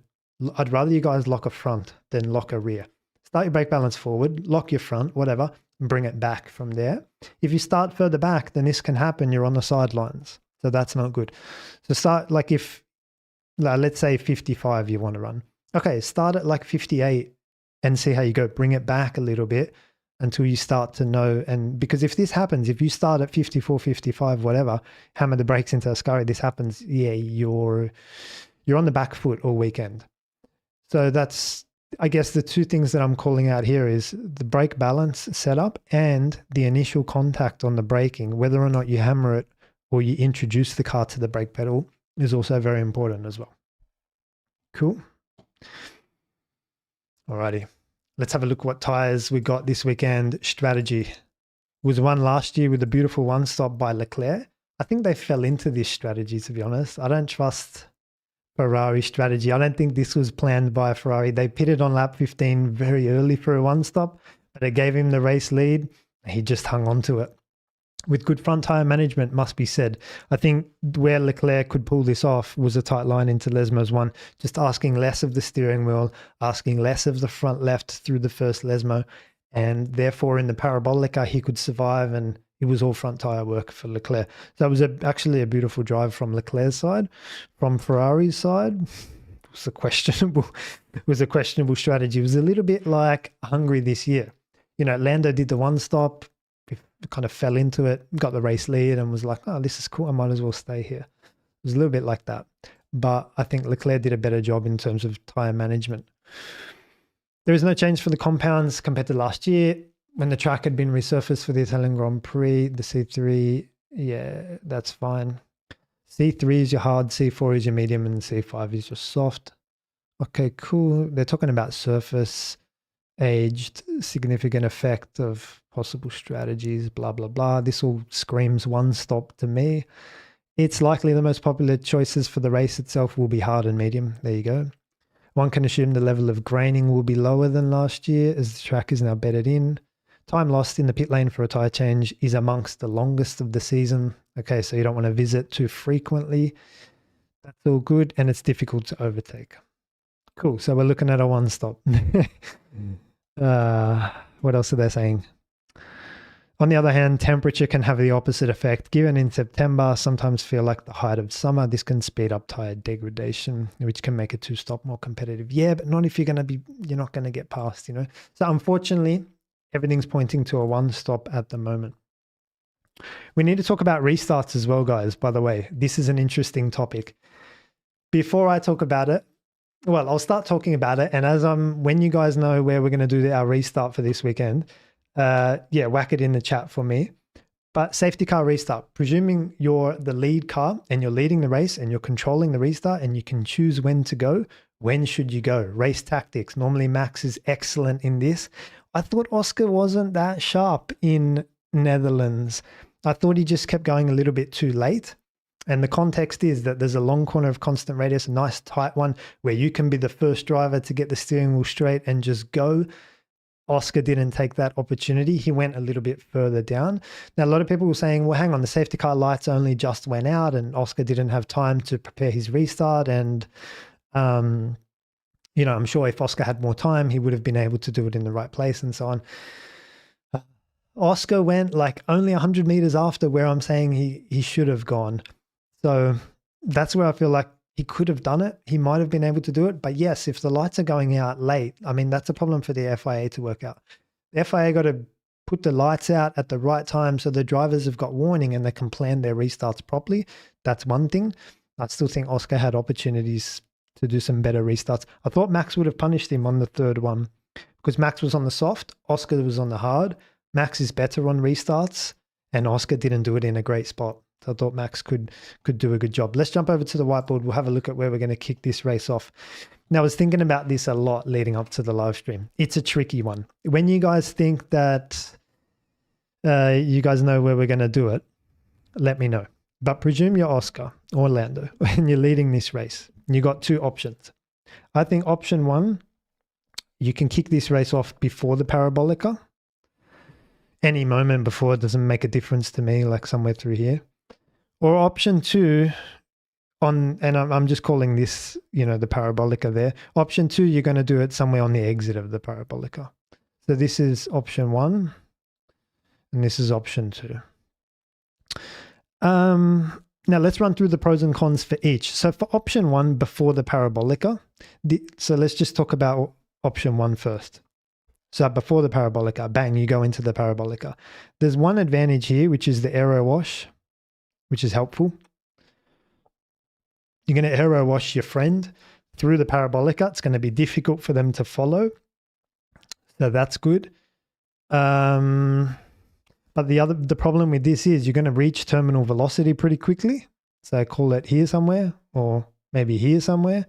I'd rather you guys lock a front than lock a rear. Start your brake balance forward, lock your front, whatever, and bring it back from there. If you start further back, then this can happen. You're on the sidelines. So that's not good. So start like let's say 55 you want to run. Okay, start at like 58 and see how you go. Bring it back a little bit until you start to know. And because if this happens, if you start at 54, 55, whatever, hammer the brakes into Ascari, this happens, yeah, you're on the back foot all weekend. So that's, I guess the two things that I'm calling out here is the brake balance setup and the initial contact on the braking, whether or not you hammer it or you introduce the car to the brake pedal is also very important as well. Cool. Alrighty. Let's have a look what tyres we got this weekend. Strategy was won last year with a beautiful one stop by Leclerc. I think they fell into this strategy, to be honest. I don't trust Ferrari strategy. I don't think this was planned by Ferrari. They pitted on lap 15 very early for a one stop, but it gave him the race lead. He just hung on to it. with good front tyre management, must be said. I think where Leclerc could pull this off was a tight line into Lesmo's one, just asking less of the steering wheel, asking less of the front left through the first Lesmo, and therefore in the Parabolica he could survive, and it was all front tyre work for Leclerc. So that was actually a beautiful drive from Leclerc's side. From Ferrari's side, it was a questionable strategy. It was a little bit like Hungary this year. You know, Lando did the one stop, kind of fell into it, got the race lead and was like, oh, this is cool, I might as well stay here. It was a little bit like that. But I think Leclerc did a better job in terms of tyre management. There is no change for the compounds compared to last year when the track had been resurfaced for the Italian Grand Prix. The C3, yeah, that's fine. C3 is your hard, C4 is your medium, and C5 is your soft. Okay, cool. They're talking about surface, aged, significant effect of possible strategies, blah, blah, blah. This all screams one stop to me. It's likely the most popular choices for the race itself will be hard and medium. There you go. One can assume the level of graining will be lower than last year as the track is now bedded in. Time lost in the pit lane for a tyre change is amongst the longest of the season. Okay, so you don't want to visit too frequently. That's all good, and it's difficult to overtake. Cool, so we're looking at a one stop. What else are they saying? On the other hand, temperature can have the opposite effect. Given in September, sometimes feel like the height of summer. This can speed up tyre degradation, which can make a two-stop more competitive. Yeah, but not if you're not going to get past, you know. So unfortunately, everything's pointing to a one-stop at the moment. We need to talk about restarts as well, guys, by the way. This is an interesting topic. Before I talk about it, well, I'll start talking about it. And when you guys know where we're going to do our restart for this weekend, yeah, whack it in the chat for me. But safety car restart, presuming you're the lead car and you're leading the race and you're controlling the restart and you can choose when to go, when should you go? Race tactics. Normally Max is excellent in this. I thought Oscar wasn't that sharp in Netherlands. I thought he just kept going a little bit too late. And the context is that there's a long corner of constant radius, a nice tight one where you can be the first driver to get the steering wheel straight and just go. Oscar didn't take that opportunity. He went a little bit further down. Now, a lot of people were saying, well, hang on, the safety car lights only just went out and Oscar didn't have time to prepare his restart. And, you know, I'm sure if Oscar had more time, he would have been able to do it in the right place and so on. Oscar went like only 100 meters after where I'm saying he should have gone. So that's where I feel like he could have done it. He might have been able to do it. But yes, if the lights are going out late, I mean, that's a problem for the FIA to work out. The FIA got to put the lights out at the right time so the drivers have got warning and they can plan their restarts properly. That's one thing. I still think Oscar had opportunities to do some better restarts. I thought Max would have punished him on the third one because Max was on the soft, Oscar was on the hard. Max is better on restarts and Oscar didn't do it in a great spot. So I thought Max could do a good job. Let's jump over to the whiteboard. We'll have a look at where we're going to kick this race off. Now, I was thinking about this a lot leading up to the live stream. It's a tricky one. When you guys think that you guys know where we're going to do it, let me know. But presume you're Oscar or Lando and you're leading this race. You got two options. I think option one, you can kick this race off before the Parabolica. Any moment before, it doesn't make a difference to me, like somewhere through here. Or option two, and I'm just calling this, you know, the Parabolica there. Option two, you're going to do it somewhere on the exit of the Parabolica. So this is option one, and this is option two. Now let's run through the pros and cons for each. So for option one, before the Parabolica, so let's just talk about option one first. So before the Parabolica, bang, you go into the Parabolica. There's one advantage here, which is the aero wash, which is helpful. You're going to aero wash your friend through the Parabolica. It's going to be difficult for them to follow. So that's good. But the problem with this is you're going to reach terminal velocity pretty quickly. So call it here somewhere, or maybe here somewhere,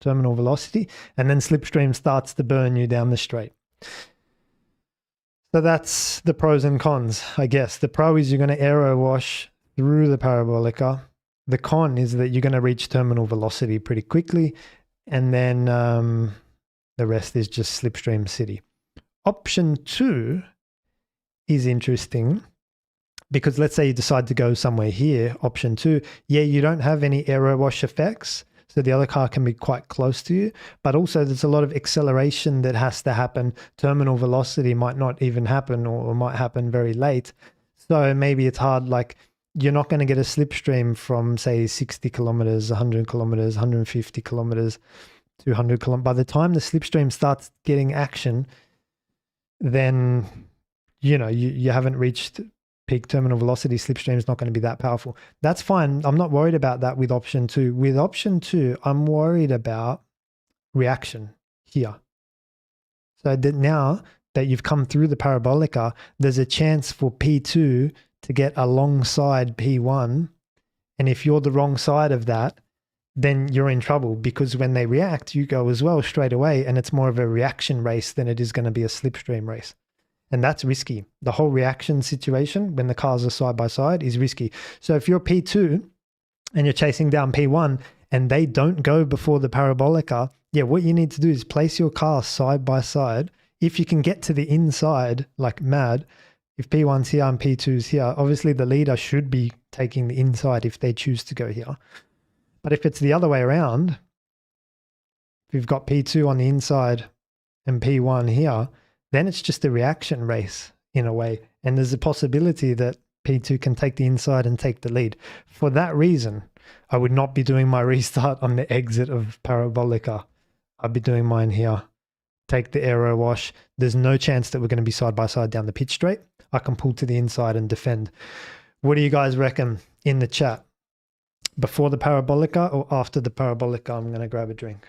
terminal velocity. And then slipstream starts to burn you down the straight. So that's the pros and cons, I guess. The pro is you're going to aero wash through the Parabolica. The con is that you're going to reach terminal velocity pretty quickly, and then the rest is just slipstream city. Option two is interesting. because let's say you decide to go somewhere here, option 2, yeah, you don't have any aero wash effects, so the other car can be quite close to you, but also there's a lot of acceleration that has to happen. Terminal velocity might not even happen, or might happen very late. So maybe it's hard, like you're not going to get a slipstream from say 60 kilometers, 100 kilometers, 150 kilometers, 200 kilometers. By the time the slipstream starts getting action, then, you know, you haven't reached peak terminal velocity. Slipstream is not going to be that powerful. That's fine. I'm not worried about that with option 2. With option 2, I'm worried about reaction here. So that now that you've come through the parabolica, there's a chance for P2 to get alongside P1. And if you're the wrong side of that, then you're in trouble, because when they react, you go as well straight away, and it's more of a reaction race than it is going to be a slipstream race. And that's risky. The whole reaction situation when the cars are side by side is risky. So if you're P2 and you're chasing down P1 and they don't go before the parabolica, yeah, what you need to do is place your car side by side. If you can get to the inside like mad, if P1's here and P2's here, obviously the leader should be taking the inside if they choose to go here. But if it's the other way around, if you've got P2 on the inside and P1 here, then it's just a reaction race in a way. And there's a possibility that P2 can take the inside and take the lead. For that reason, I would not be doing my restart on the exit of Parabolica. I'd be doing mine here. Take the aero wash. There's no chance that we're going to be side by side down the pitch straight. I can pull to the inside and defend. What do you guys reckon in the chat? Before the Parabolica or after the Parabolica? I'm going to grab a drink.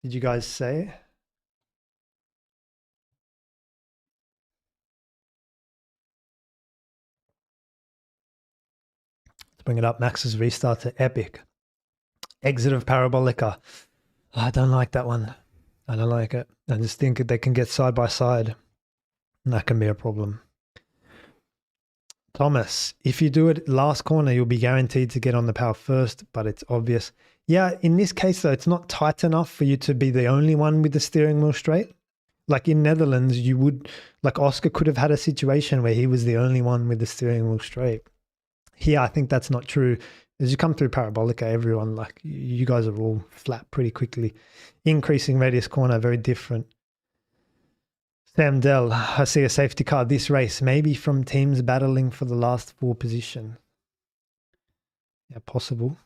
Did you guys say? Let's bring it up. Max's restart to epic. Exit of Parabolica. I don't like that one. I don't like it. I just think they can get side by side, and that can be a problem. Thomas, if you do it last corner, you'll be guaranteed to get on the power first, but it's obvious. Yeah, in this case, though, it's not tight enough for you to be the only one with the steering wheel straight. Like in Netherlands, you would, like Oscar could have had a situation where he was the only one with the steering wheel straight. Here, I think that's not true. As you come through Parabolica, everyone, like you guys are all flat pretty quickly. Increasing radius corner, very different. Sam Dell, I see a safety car this race, maybe from teams battling for the last 4 position. Yeah, possible.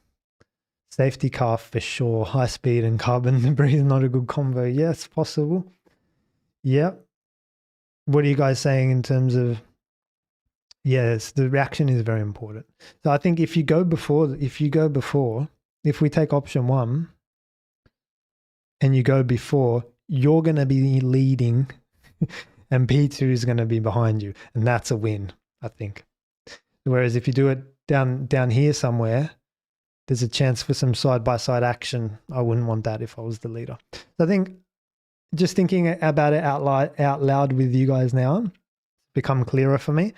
Safety car for sure. High speed and carbon debris is not a good combo. Yes, possible. Yep. What are you guys saying in terms of? Yes, the reaction is very important. So I think if we take option 1 and you go before, you're going to be leading and P2 is going to be behind you. And that's a win, I think. Whereas if you do it down here somewhere, there's a chance for some side-by-side action. I wouldn't want that if I was the leader. So I think just thinking about it out loud with you guys now, it's become clearer for me.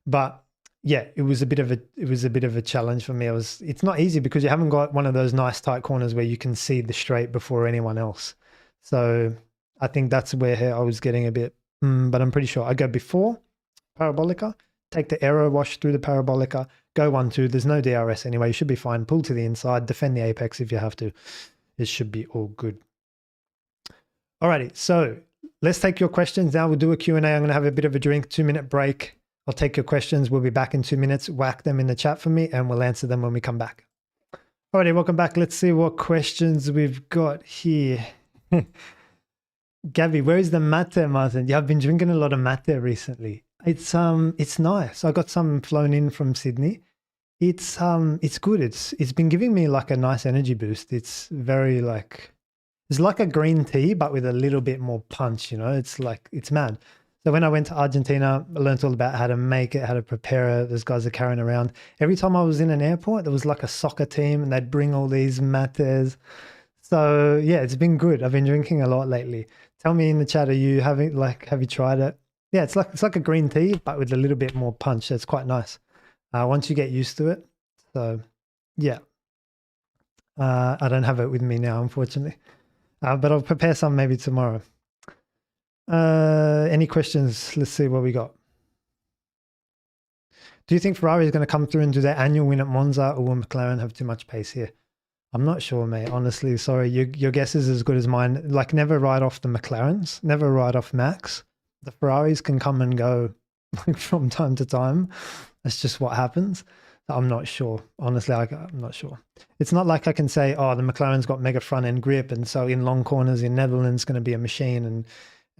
But yeah, it was a bit of a challenge for me. It's not easy because you haven't got one of those nice tight corners where you can see the straight before anyone else. So I think that's where I was getting a bit, but I'm pretty sure I go before Parabolica, take the aero wash through the Parabolica, go 1-2. There's no DRS anyway. You should be fine. Pull to the inside, defend the apex if you have to. It should be all good. Alrighty, so let's take your questions now. We'll do a Q&A. I'm going to have a bit of a drink, 2-minute break. I'll take your questions. We'll be back in 2 minutes. Whack them in the chat for me and we'll answer them when we come back. Alrighty, welcome back. Let's see what questions we've got here. Gabby, where is the mate, Martin? Yeah, I've been drinking a lot of mate recently. It's nice. I got some flown in from Sydney. It's good. It's been giving me like a nice energy boost. It's very it's like a green tea, but with a little bit more punch, you know? It's mad. So when I went to Argentina, I learned all about how to make it, how to prepare it. Those guys are carrying around. Every time I was in an airport, there was like a soccer team and they'd bring all these mates. So yeah, it's been good. I've been drinking a lot lately. Tell me in the chat, have you tried it? Yeah, it's like a green tea, but with a little bit more punch. It's quite nice once you get used to it. So yeah, I don't have it with me now, unfortunately, but I'll prepare some maybe tomorrow. Any questions? Let's see what we got. Do you think Ferrari is going to come through and do their annual win at Monza, or will McLaren have too much pace here? I'm not sure, mate. Honestly, sorry. Your guess is as good as mine. Like, never write off the McLarens. Never write off Max. The Ferraris can come and go from time to time. That's just what happens. I'm not sure. Honestly, I'm not sure. It's not like I can say, oh, the McLaren's got mega front end grip, and so in long corners in Netherlands going to be a machine.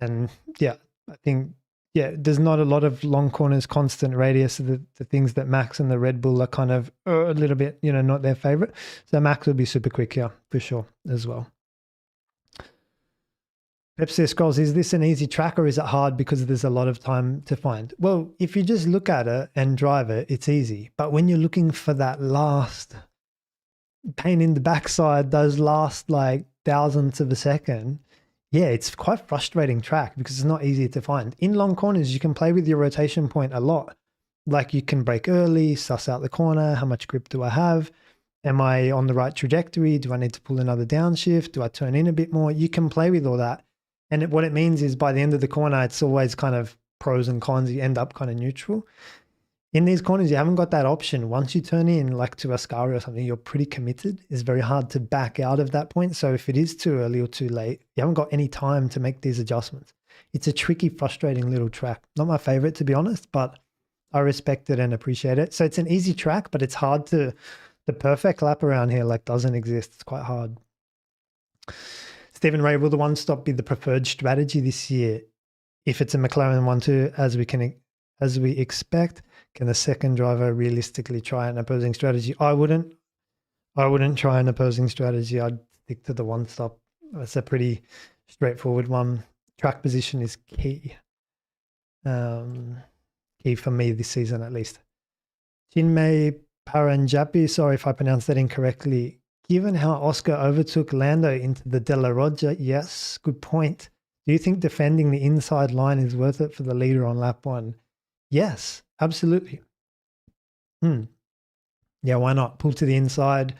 And yeah, I think, yeah, there's not a lot of long corners, constant radius. The things that Max and the Red Bull are kind of a little bit, you know, not their favorite. So Max will be super quick here for sure as well. Pepsi Scrolls, is this an easy track or is it hard because there's a lot of time to find? Well, if you just look at it and drive it, it's easy. But when you're looking for that last pain in the backside, those last like thousandths of a second, yeah, it's quite frustrating track because it's not easy to find. In long corners, you can play with your rotation point a lot. Like you can brake early, suss out the corner. How much grip do I have? Am I on the right trajectory? Do I need to pull another downshift? Do I turn in a bit more? You can play with all that. And what it means is by the end of the corner, it's always kind of pros and cons. You end up kind of neutral. In these corners, you haven't got that option. Once you turn in like to Ascari or something, you're pretty committed. It's very hard to back out of that point. So if it is too early or too late, you haven't got any time to make these adjustments. It's a tricky, frustrating little track. Not my favorite, to be honest, but I respect it and appreciate it. So it's an easy track, but it's hard to, the perfect lap around here like doesn't exist. It's quite hard. Stephen Ray, will the one stop be the preferred strategy this year? If it's a McLaren 1-2, as we expect, can the second driver realistically try an opposing strategy? I wouldn't try an opposing strategy. I'd stick to the one stop. That's a pretty straightforward one. Track position is key. Key for me this season at least. Chinmay Paranjapi, sorry if I pronounced that incorrectly. Given how Oscar overtook Lando into the De La Roja, yes, good point. Do you think defending the inside line is worth it for the leader on lap 1? Yes, absolutely. Yeah, why not? Pull to the inside.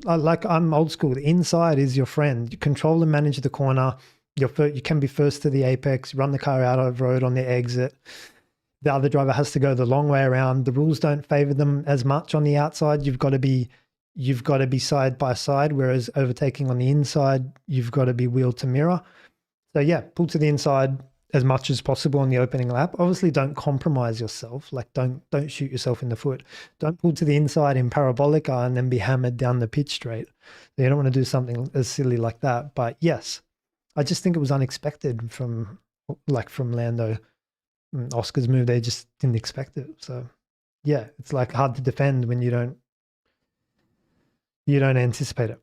I'm old school. The inside is your friend. You control and manage the corner. You can be first to the apex, run the car out of road on the exit. The other driver has to go the long way around. The rules don't favor them as much on the outside. You've got to be side by side, whereas overtaking on the inside, you've got to be wheel to mirror. So yeah, pull to the inside as much as possible on the opening lap. Obviously, don't compromise yourself. Like don't shoot yourself in the foot. Don't pull to the inside in parabolica and then be hammered down the pitch straight. So you don't want to do something as silly like that. But yes, I just think it was unexpected from Lando. Oscar's move, they just didn't expect it. So yeah, it's like hard to defend when you don't anticipate it.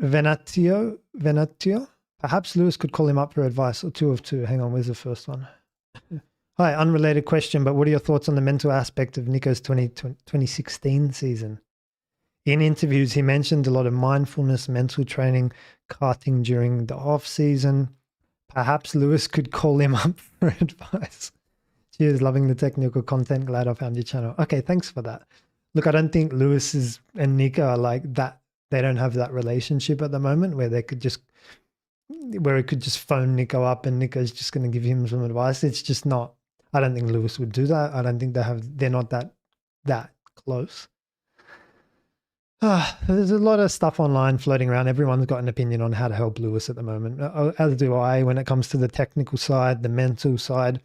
Venatio, perhaps Lewis could call him up for advice, or 2 of 2. Hang on, where's the first one? Hi, unrelated question, but what are your thoughts on the mental aspect of Nico's 2016 season? In interviews, he mentioned a lot of mindfulness, mental training, karting during the off season. Perhaps Lewis could call him up for advice. Cheers, loving the technical content. Glad I found your channel. Okay, thanks for that. Look, I don't think Lewis and Nico are like that. They don't have that relationship at the moment where he could just phone Nico up and Nico's just going to give him some advice. It's just not. I don't think Lewis would do that. I don't think they're not that close. There's a lot of stuff online floating around. Everyone's got an opinion on how to help Lewis at the moment, as do I, when it comes to the technical side, the mental side.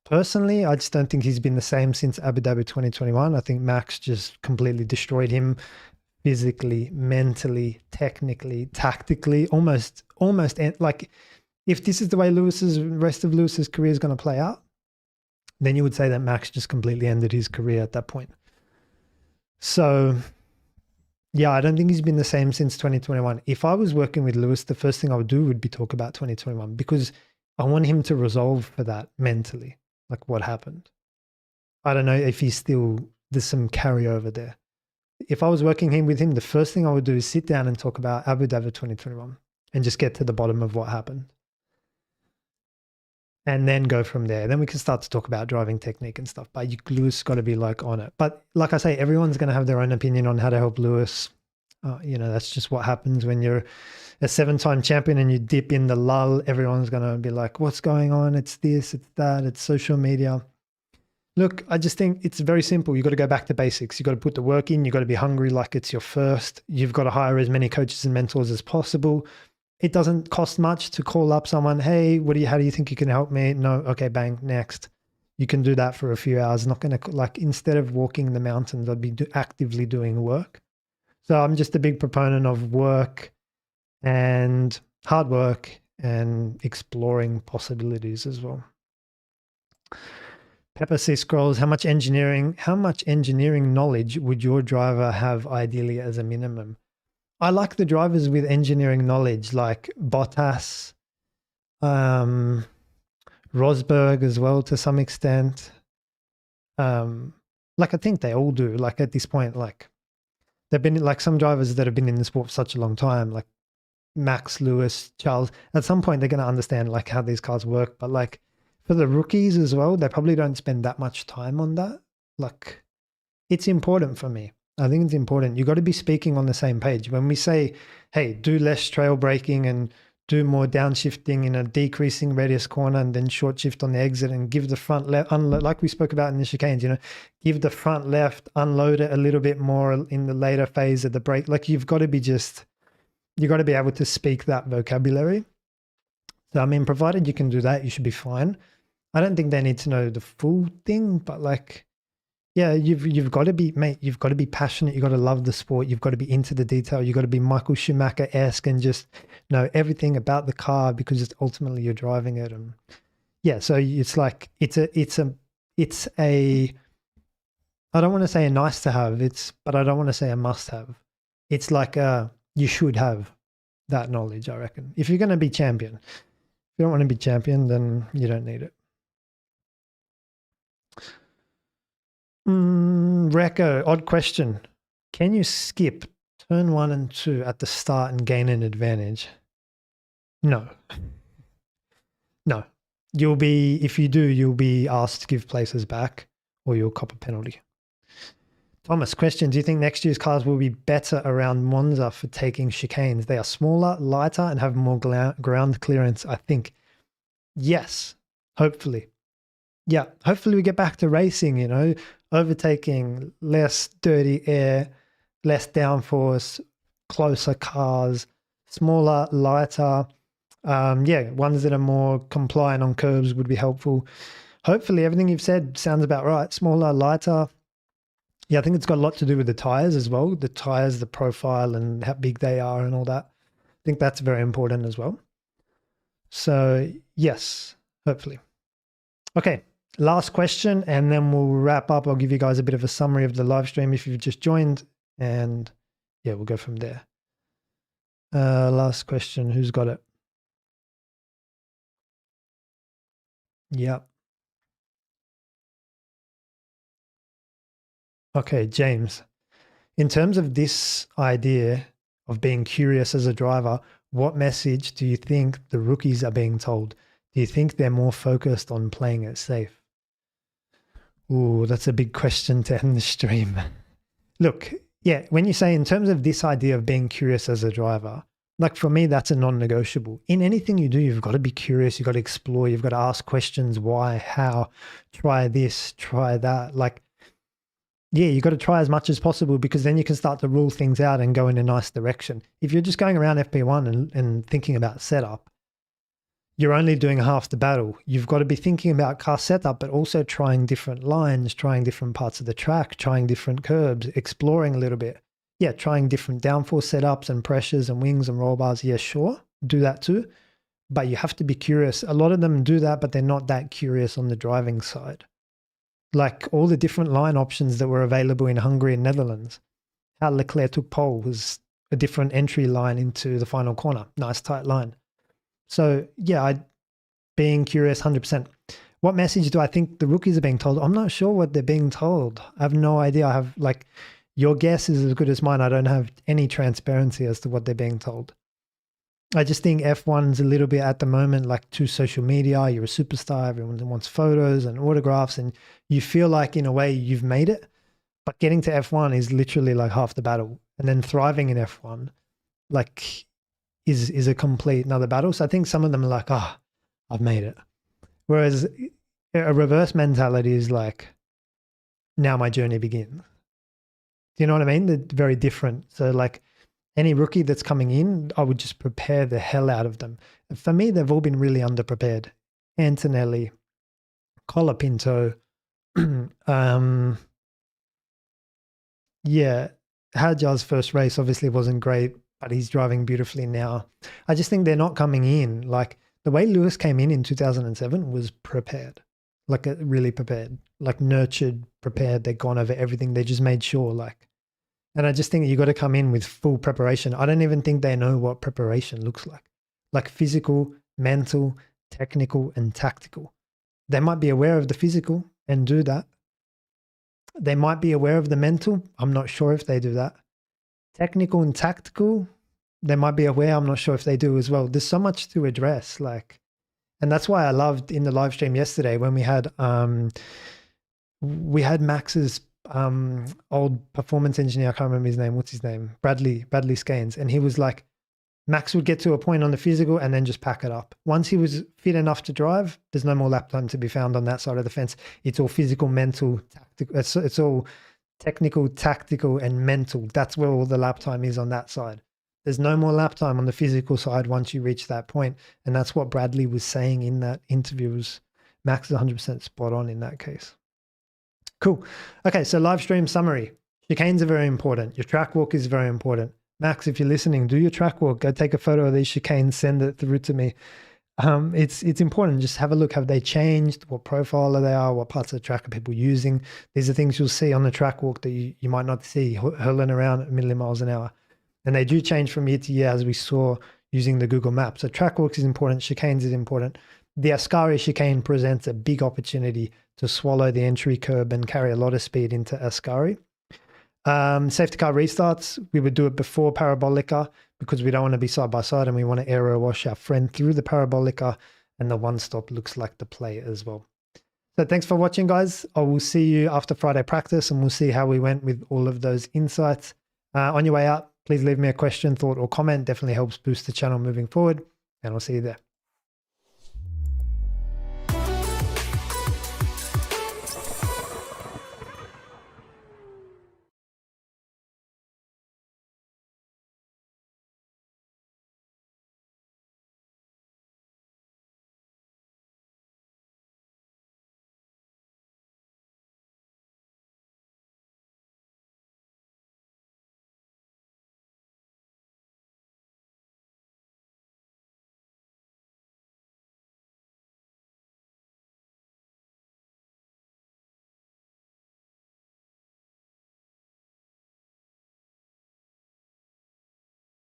Personally, I just don't think he's been the same since Abu Dhabi 2021. I think Max just completely destroyed him physically, mentally, technically, tactically, almost like if this is the way rest of Lewis's career is going to play out, then you would say that Max just completely ended his career at that point. So yeah, I don't think he's been the same since 2021. If I was working with Lewis, the first thing I would do would be talk about 2021 because I want him to resolve for that mentally, like what happened. I don't know if there's some carryover there. If I was working with him, the first thing I would do is sit down and talk about Abu Dhabi 2021 and just get to the bottom of what happened. And then go from there. Then we can start to talk about driving technique and stuff. But Lewis got to be like on it. But like I say, everyone's going to have their own opinion on how to help Lewis. That's just what happens when you're a 7-time champion and you dip in the lull. Everyone's going to be like, what's going on? It's this, it's that, it's social media. Look, I just think it's very simple. You've got to go back to basics. You've got to put the work in. You've got to be hungry like it's your first. You've got to hire as many coaches and mentors as possible. It doesn't cost much to call up someone. Hey, how do you think you can help me? No. Okay, bang, next. You can do that for a few hours. Not going to, instead of walking the mountains, I'd be actively doing work. So I'm just a big proponent of work and hard work and exploring possibilities as well. Pepper C scrolls, how much engineering knowledge would your driver have ideally as a minimum? I like the drivers with engineering knowledge, like Bottas, Rosberg as well to some extent. I think they all do. At this point, they've been some drivers that have been in the sport for such a long time, like Max, Lewis, Charles. At some point, they're going to understand how these cars work. But for the rookies as well, they probably don't spend that much time on that. It's important for me. I think it's important. You got to be speaking on the same page. When we say, hey, do less trail braking and do more downshifting in a decreasing radius corner and then short shift on the exit and give the front left, like we spoke about in the chicanes, give the front left, unload it a little bit more in the later phase of the brake. You've got to be able to speak that vocabulary. So, provided you can do that, you should be fine. I don't think they need to know the full thing, but yeah, you've got to be, mate, you've got to be passionate. You've got to love the sport. You've got to be into the detail. You've got to be Michael Schumacher-esque and just know everything about the car because it's ultimately you're driving it. And yeah, so it's a, I don't want to say a nice to have, but I don't want to say a must have. It's you should have that knowledge, I reckon. If you're going to be champion. If you don't want to be champion, then you don't need it. Reco, odd question. Can you skip turn 1 and 2 at the start and gain an advantage? No. No. If you do, you'll be asked to give places back or you'll cop a penalty. Thomas, question. Do you think next year's cars will be better around Monza for taking chicanes? They are smaller, lighter, and have more ground clearance, I think. Yes, hopefully. Yeah, hopefully we get back to racing, overtaking, less dirty air, less downforce, closer cars, smaller, lighter. Ones that are more compliant on curbs would be helpful. Hopefully everything you've said sounds about right. Smaller, lighter. Yeah, I think it's got a lot to do with the tires as well. The tires, the profile and how big they are and all that. I think that's very important as well. So yes, hopefully. Okay. Last question, and then we'll wrap up. I'll give you guys a bit of a summary of the live stream if you've just joined, and yeah, we'll go from there. Last question, who's got it? Yep. Okay, James. In terms of this idea of being curious as a driver, what message do you think the rookies are being told? Do you think they're more focused on playing it safe? Ooh, that's a big question to end the stream. Look, yeah, when you say in terms of this idea of being curious as a driver, for me, that's a non-negotiable. In anything you do, you've got to be curious. You've got to explore. You've got to ask questions. Why, how, try this, try that. You've got to try as much as possible because then you can start to rule things out and go in a nice direction. If you're just going around FP1 and thinking about setup, you're only doing half the battle. You've got to be thinking about car setup, but also trying different lines, trying different parts of the track, trying different curbs, exploring a little bit. Yeah, trying different downforce setups and pressures and wings and roll bars. Yeah, sure, do that too. But you have to be curious. A lot of them do that, but they're not that curious on the driving side. All the different line options that were available in Hungary and Netherlands. How Leclerc took pole was a different entry line into the final corner. Nice tight line. So yeah, being curious 100%. What message do I think the rookies are being told? I'm not sure what they're being told. I have no idea. I have your guess is as good as mine. I don't have any transparency as to what they're being told. I just think F1's a little bit at the moment to social media. You're a superstar. Everyone wants photos and autographs and you feel in a way you've made it. But getting to F1 is literally half the battle. and then thriving in F1, like is a complete another battle. So I think some of them are like, I've made it. Whereas a reverse mentality is like, now my journey begins. Do you know what I mean? They're very different. So like any rookie that's coming in, I would just prepare the hell out of them. For me, they've all been really underprepared. Antonelli, Colapinto, yeah, Hadjar's first race obviously wasn't great, but he's driving beautifully now. I just think they're not coming in. Like the way Lewis came in 2007 was prepared, like really prepared, like nurtured, prepared. They'd gone over everything. They just made sure like, and I just think you got to come in with full preparation. I don't even think they know what preparation looks like physical, mental, technical, and tactical. They might be aware of the physical and do that. They might be aware of the mental. I'm not sure if they do that. Technical and tactical, they might be aware. I'm not sure if they do as well. There's so much to address, like, and that's why I loved in the live stream yesterday when we had Max's old performance engineer. I can't remember his name. What's his name? Bradley Scanes, and he was like, Max would get to a point on the physical and then just pack it up. Once he was fit enough to drive, there's no more lap time to be found on that side of the fence. It's all physical, mental, tactical. It's all technical, tactical, and mental. That's where all the lap time is on that side. There's no more lap time on the physical side once you reach that point. And that's what Bradley was saying in that interview. Was Max is 100% spot on in that case. Cool. Okay, so live stream summary. Chicanes are very important. Your track walk is very important. Max, if you're listening, do your track walk. Go take a photo of these chicanes, send it through to me. It's important. Just have a look. Have they changed? What profile are they are? What parts of the track are people using? These are things you'll see on the track walk that you might not see hurling around at a million miles an hour. And they do change from year to year, as we saw using the Google Maps. So track walks is important. Chicanes is important. The Ascari chicane presents a big opportunity to swallow the entry curb and carry a lot of speed into Ascari. Safety car restarts, we would do it before Parabolica because we don't want to be side by side and we want to aero wash our friend through the Parabolica, and the one stop looks like the play as well. So thanks for watching, guys. I will see you after Friday practice and we'll see how we went with all of those insights. On your way out, please leave me a question, thought, or comment. Definitely helps boost the channel moving forward, and I'll see you there.